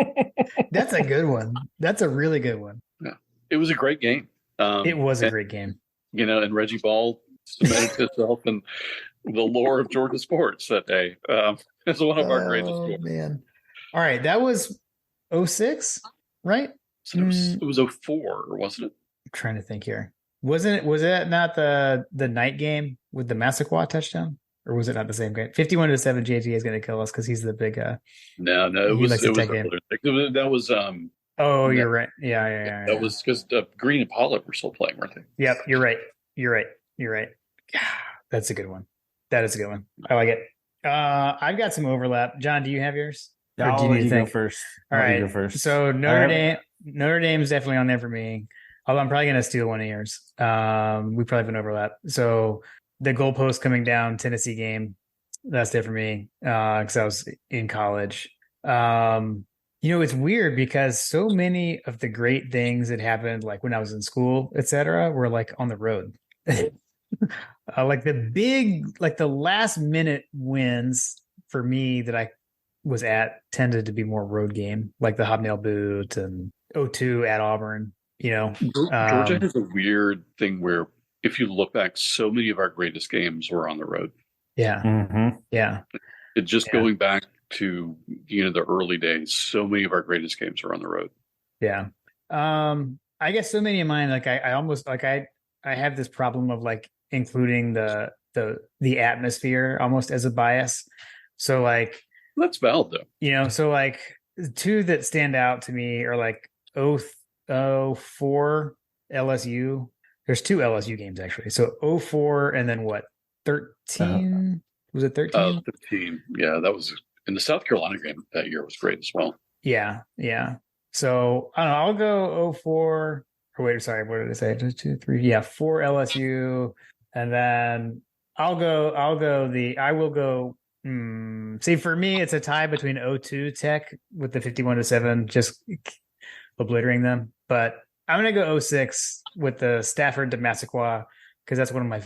That's a good one. That's a really good one. Yeah. It was a great game. It was a great game. And Reggie Ball cemented himself in the lore of Georgia sports that day. It's one of our greatest goals. Man. All right. That was 06, right? It was 04, wasn't it? I'm trying to think here. Was it not the night game with the Massaquoi touchdown? Or was it not the same game? 51-7, JT is going to kill us because he's the big. No, it was that was. You're right. Yeah. That was because Green and Pollock were still playing, weren't they? Yep, you're right. Yeah, that's a good one. That is a good one. I like it. I've got some overlap. John, do you have yours? Or do I'll you let need you to go think? first. All I'll let you go right. first. So Notre Dame's definitely on there for me. Although I'm probably gonna steal one of yours. We probably have an overlap. So the goalpost coming down Tennessee game, that's it for me. Because I was in college. It's weird because so many of the great things that happened, like when I was in school, etc., were like on the road. Like the last minute wins for me that I was at tended to be more road game, like the Hobnail Boot and 0-2 at Auburn. Georgia has a weird thing where if you look back, so many of our greatest games were on the road. Yeah. Mm-hmm. Yeah. It just going back to the early days, so many of our greatest games were on the road. Yeah. I guess so many of mine, like I almost like I have this problem of like including the atmosphere almost as a bias. So like that's valid though. So like two that stand out to me are like 04 LSU. There's two LSU games actually. So 04 and then what? 13? Was it 13? 15. Yeah, that was in the South Carolina game that year was great as well. Yeah, yeah. So I don't know, I'll go 04. Or wait, sorry, what did I say? 2, 3, yeah, 4 LSU. And then I will go. See, for me, it's a tie between 02 Tech with the 51-7, just obliterating them. But I'm gonna go 06 with the Stafford to Massaquoi because that's one of my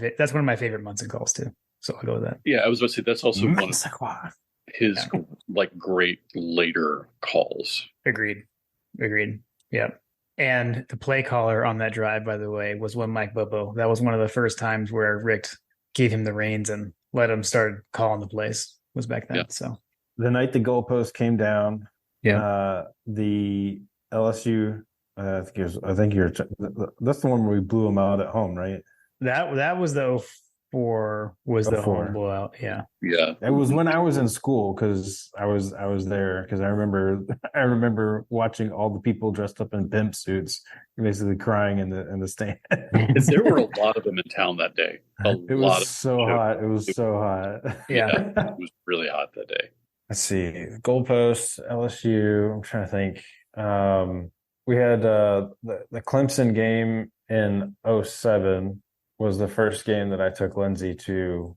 favorite Munson calls too. So I'll go with that. Yeah, I was about to say that's also one of his like great later calls. Agreed. Yeah. And the play caller on that drive, by the way, was one Mike Bobo. That was one of the first times where Rick gave him the reins and let him start calling the plays. Was back then. Yeah. So the night the goalpost came down, the LSU. That's the one where we blew them out at home, right? That was the 04 was the home blowout. Yeah. It was when I was in school because I was there because I remember watching all the people dressed up in pimp suits, basically crying in the stand. There were a lot of them in town that day. It was so hot. It was so hot. Yeah, it was really hot that day. Let's see, goalposts, LSU. I'm trying to think. We had the Clemson game in 07 was the first game that I took Lindsay to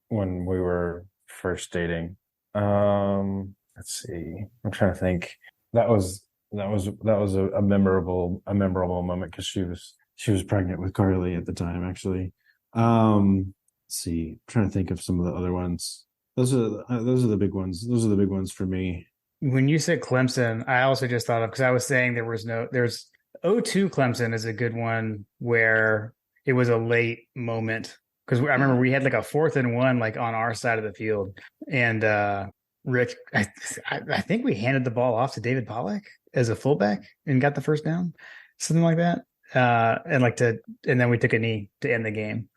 when we were first dating. Let's see. I'm trying to think. That was a memorable moment because she was pregnant with Carly at the time, actually. Let's see. I'm trying to think of some of the other ones. Those are the big ones. Those are the big ones for me. When you said Clemson, I also just thought of because I was saying there's 02 Clemson is a good one where it was a late moment because I remember we had like a 4th and 1 like on our side of the field, and Rick, I think we handed the ball off to David Pollack as a fullback and got the first down, something like that, and then we took a knee to end the game.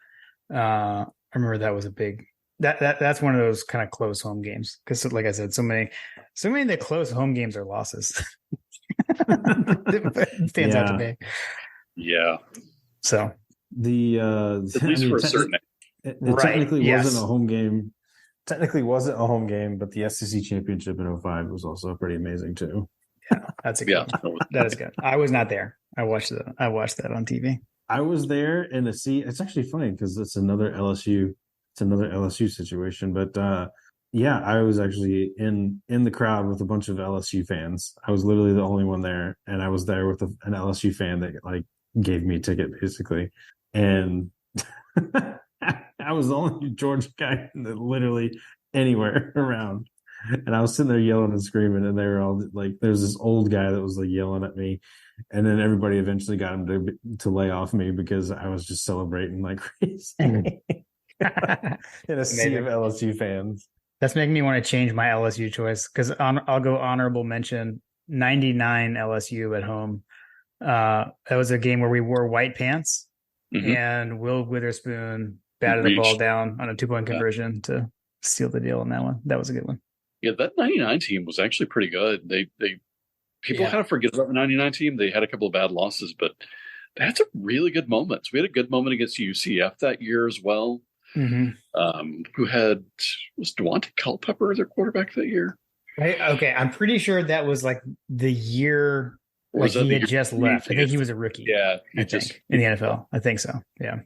I remember that was a big. That's one of those kind of close home games because, like I said, so many of the close home games are losses. It stands out to me. Yeah. So at least for a certain. It technically wasn't a home game. Technically wasn't a home game, but the SEC championship in 05 was also pretty amazing too. Yeah, that's a good one. That is good. I was not there. I watched that on TV. I was there in the seat. It's actually funny because it's another LSU. It's another LSU situation, but I was actually in the crowd with a bunch of LSU fans. I was literally the only one there, and I was there with an LSU fan that like gave me a ticket basically, and I was the only Georgia guy literally anywhere around, and I was sitting there yelling and screaming, and they were all like, "There's this old guy that was like yelling at me." And then everybody eventually got him to lay off me because I was just celebrating like crazy. In a sea of LSU fans. That's making me want to change my LSU choice because I'll go honorable mention 99 LSU at home. That was a game where we wore white pants and Will Witherspoon batted the ball down on a 2-point conversion to seal the deal on that one. That was a good one. Yeah, that 99 team was actually pretty good. People kind of forget about the 99 team. They had a couple of bad losses, but they had some really good moments. We had a good moment against UCF that year as well. Who was Devontae Culpepper their quarterback that year? Okay, I'm pretty sure that was like the year, like he had just left. I think he was a rookie. Yeah, I think in the NFL. I think so. Yeah.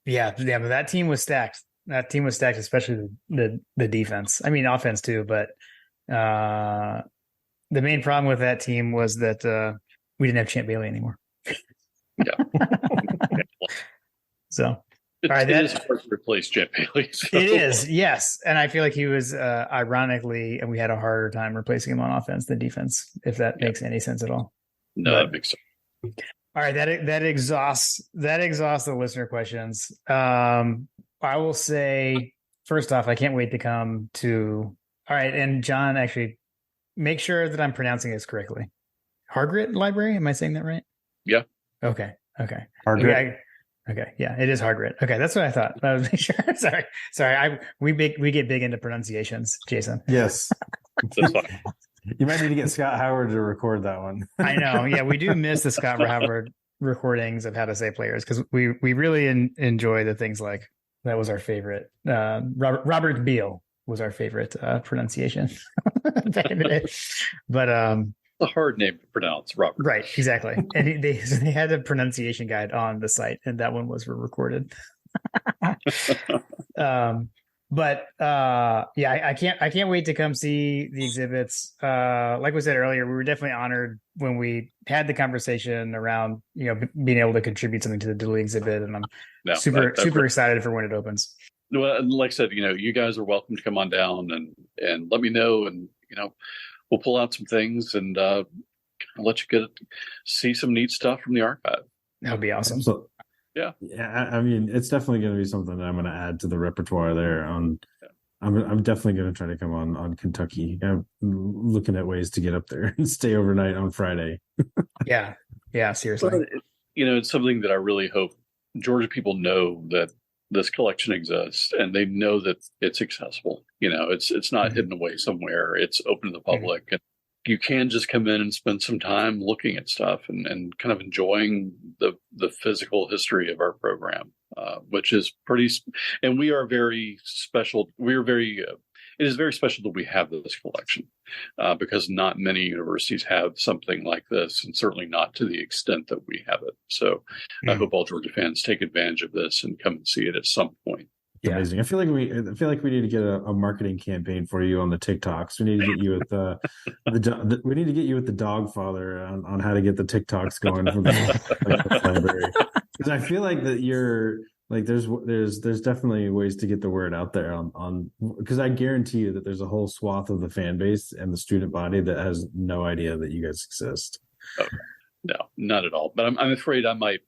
Yeah. But that team was stacked. That team was stacked, especially the defense. I mean, offense too. But the main problem with that team was that we didn't have Champ Bailey anymore. Yeah. So. All right, that is hard to replace Champ Bailey. So. It is, yes, and I feel like he was ironically, and we had a harder time replacing him on offense than defense. If that makes any sense at all. No, that makes sense. All right, that exhausts the listener questions. I will say first off, I can't wait to come to. All right, and John, actually, make sure that I'm pronouncing this correctly. Hargrett Library, am I saying that right? Yeah. Okay. Hargrett. Okay, yeah, it is Hargrett. Okay, that's what I thought. I was sure. Sorry. We get big into pronunciations, Jason. Yes, that's fine. You might need to get Scott Howard to record that one. I know. Yeah, we do miss the Scott Howard recordings of how to say players because we really enjoy the things like that was our favorite. Robert Beal was our favorite pronunciation back in the day, but a hard name to pronounce, Robert. Right, exactly. And they had a pronunciation guide on the site, and that one was recorded. But I can't wait to come see the exhibits. Like we said earlier, we were definitely honored when we had the conversation around being able to contribute something to the Dooley exhibit, and I'm super excited for when it opens. Well, like I said, you guys are welcome to come on down and let me know, and we'll pull out some things and let you see some neat stuff from the archive. That would be awesome. So, yeah. I mean, it's definitely going to be something that I'm going to add to the repertoire there. I'm definitely going to try to come on Kentucky. I'm looking at ways to get up there and stay overnight on Friday. Yeah, seriously. But, it's something that I really hope Georgia people know, that this collection exists and they know that it's accessible. It's not hidden away somewhere. It's open to the public, and you can just come in and spend some time looking at stuff and kind of enjoying the physical history of our program, which is pretty. And we are very special. It is very special that we have this collection because not many universities have something like this, and certainly not to the extent that we have it. So I hope all Georgia fans take advantage of this and come and see it at some point. Yeah. Amazing. I feel like we need to get a marketing campaign for you on the TikToks. We need to get you with we need to get you with the dog father on how to get the TikToks going for the library. Because I feel like that you're like there's definitely ways to get the word out there on because I guarantee you that there's a whole swath of the fan base and the student body that has no idea that you guys exist. Okay. No, not at all. But I'm afraid I might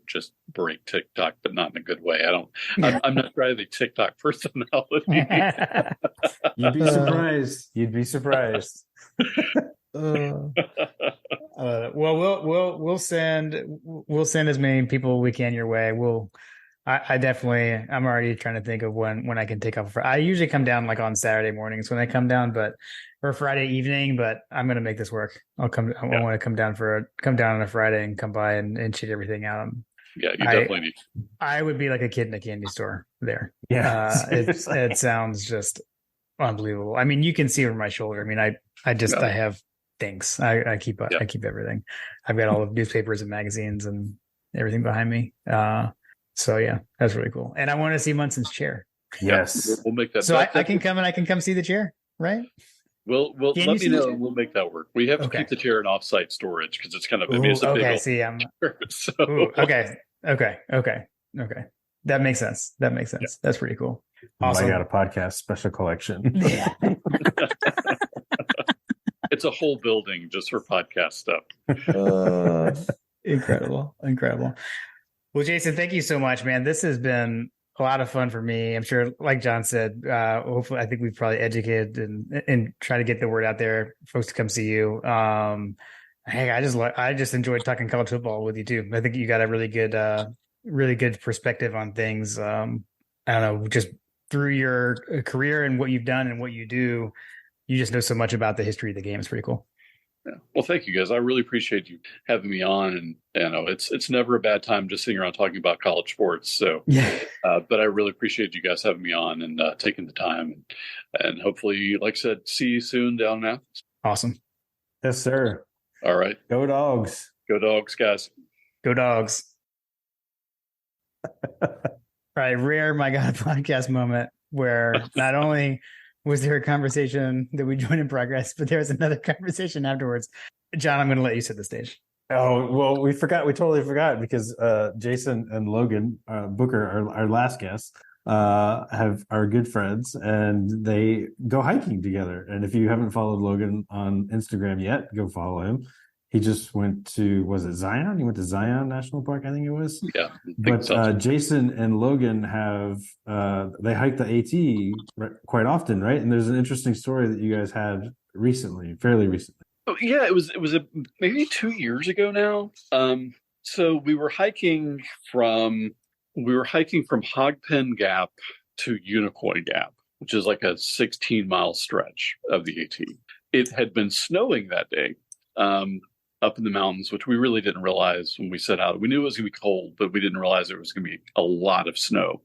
just break TikTok, but not in a good way. I'm not trying the TikTok personality. You'd be surprised. Well, we'll send as many people we can your way. I'm already trying to think of when I can take off. I usually come down like on Saturday mornings when I come down, or Friday evening, but I'm going to make this work. I want to come down on a Friday and come by and cheat everything out. Yeah, you definitely need. I would be like a kid in a candy store there. Yeah. It sounds just unbelievable. I mean, you can see over my shoulder. I mean, I have things. I keep everything. I've got all the newspapers and magazines and everything behind me. So yeah, that's really cool. And I want to see Munson's chair. Yes. We'll make that. So I can come see the chair, right? We'll let me know and we'll make that work. We have to keep the chair in offsite storage because it's kind of it's a big Okay. That makes sense. Yeah. That's pretty cool. Awesome. I got a podcast special collection. Yeah. It's a whole building just for podcast stuff. Incredible. Well, Jason, thank you so much, man. This has been a lot of fun for me. I'm sure, like John said, hopefully, I think we've probably educated and try to get the word out there, folks to come see you. Hey, I just enjoyed talking college football with you too. I think you got a really good perspective on things. I don't know, just through your career and what you've done and what you do, you just know so much about the history of the game. It's pretty cool. Yeah. Well, thank you guys. I really appreciate you having me on, and it's never a bad time just sitting around talking about college sports. So, Yeah. but I really appreciate you guys having me on and taking the time, and hopefully, like I said, see you soon down in Athens. Awesome. Yes, sir. All right. Go Dogs. Go Dogs, guys. Go Dogs. All right, rare My God podcast moment where not only was there a conversation that we joined in progress, but there was another conversation afterwards. John, I'm going to let you set the stage. Oh, well, we totally forgot because Jason and Logan Booker, our last guests, are good friends and they go hiking together. And if you haven't followed Logan on Instagram yet, go follow him. He just went to, was it Zion? He went to Zion National Park, I think it was. Yeah. But Jason and Logan have, they hike the AT quite often, right? And there's an interesting story that you guys had fairly recently. Oh, yeah, it was maybe 2 years ago now. So we were hiking from Hogpen Gap to Unicoi Gap, which is like a 16-mile stretch of the AT. It had been snowing that day. Up in the mountains, which we really didn't realize when we set out. We knew it was going to be cold, but we didn't realize there was going to be a lot of snow.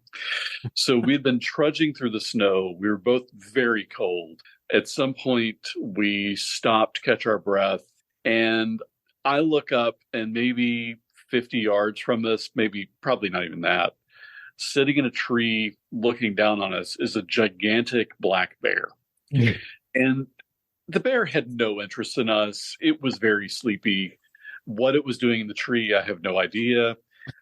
So we'd been trudging through the snow. We were both very cold. At some point, we stopped to catch our breath, and I look up, and maybe 50 yards from us, probably not even that, sitting in a tree looking down on us is a gigantic black bear. Mm-hmm. And the bear had no interest in us. It was very sleepy. What it was doing in the tree, I have no idea.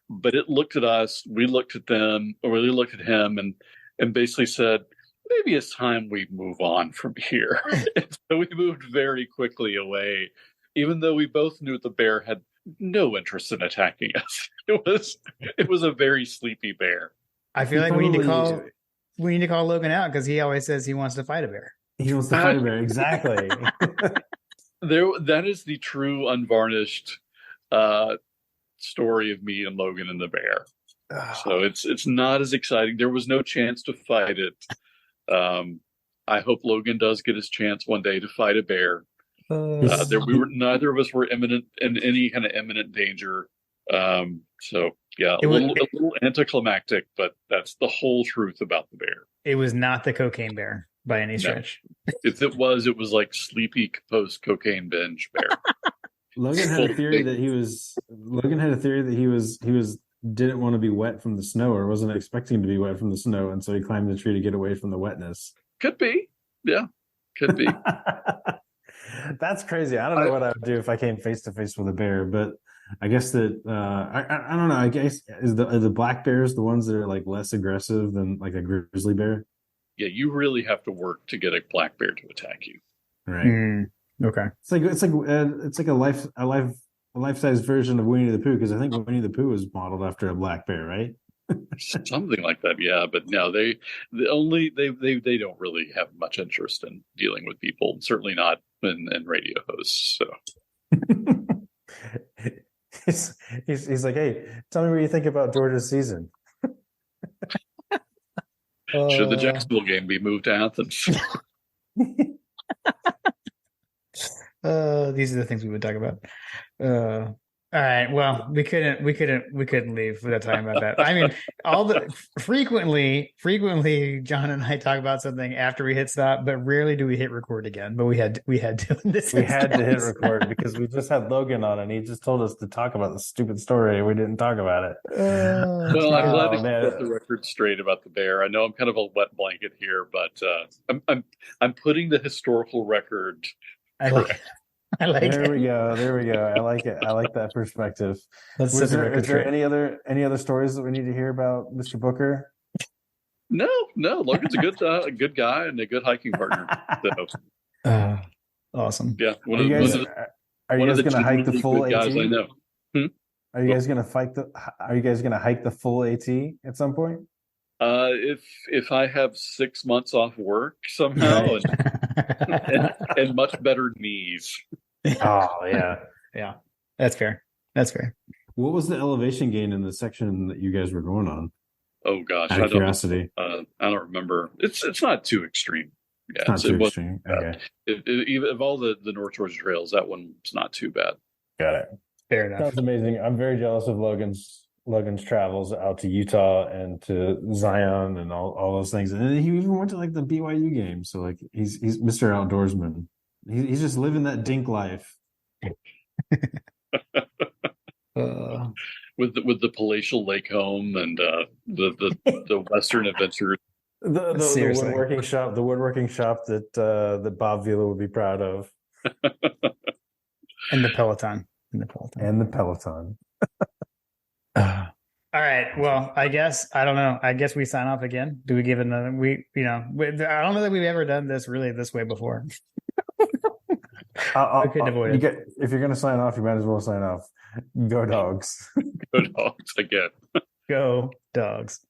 But it looked at us. We looked at them, or we looked at him, and basically said, maybe it's time we move on from here. And so we moved very quickly away, even though we both knew the bear had no interest in attacking us. It was a very sleepy bear. I feel like we need to call Logan out because he always says he wants to fight a bear. He wants to fight a bear, exactly. That is the true unvarnished story of me and Logan and the bear. So it's not as exciting. There was no chance to fight it. I hope Logan does get his chance one day to fight a bear. Neither of us were in any kind of imminent danger. So yeah, a little anticlimactic, but that's the whole truth about the bear. It was not the cocaine bear by any stretch. No. If it was sleepy post cocaine binge bear. Logan had a theory that he didn't want to be wet from the snow, or wasn't expecting to be wet from the snow, and so he climbed the tree to get away from the wetness. Could be. Yeah. Could be. That's crazy. I don't know what I would do if I came face to face with a bear, but I guess that I don't know. I guess are the black bears the ones that are like less aggressive than like a grizzly bear? Yeah, you really have to work to get a black bear to attack you. Right. Okay. It's like a life-size version of Winnie the Pooh, because I think Winnie the Pooh was modeled after a black bear, right? Something like that, yeah. But no, they don't really have much interest in dealing with people. Certainly not in radio hosts. So he's like, hey, tell me what you think about Georgia's season. Should the Jacksonville game be moved to Athens? These are the things we would talk about. All right. Well, we couldn't leave without talking about that. I mean, frequently, John and I talk about something after we hit stop, but rarely do we hit record again. But we had to in this. We had to hit record because we just had Logan on, and he just told us to talk about the stupid story. We didn't talk about it. Well, I'm glad to get the record straight about the bear. I know I'm kind of a wet blanket here, but I'm putting the historical record. I like it. There we go. I like it. I like that perspective. Is there any other stories that we need to hear about Mr. Booker? No. Logan's a good guy and a good hiking partner. So. Awesome. Yeah. Are you guys going to hike the full AT? Guys I know. Are you guys going to hike the full AT at some point? If I have 6 months off work somehow and much better knees. Oh yeah. Yeah. That's fair. What was the elevation gain in the section that you guys were going on? Oh gosh. Out of curiosity. I don't remember. It's not too extreme. Yeah, It's not too extreme. Okay. Even of all the North Georgia trails, that one's not too bad. Got it. Fair enough. Sounds amazing. I'm very jealous of Logan's travels out to Utah and to Zion and all those things. And he even went to like the BYU game. So like he's Mr. Outdoorsman. He's just living that dink life. With the palatial lake home and the Western adventures. The woodworking shop, that Bob Vila would be proud of. And the Peloton. All right. Well, I don't know. I guess we sign off again. Do we give another? I don't know that we've ever done this really this way before. If you're going to sign off, you might as well sign off. Go Dogs. Go Dogs again. Go Dogs.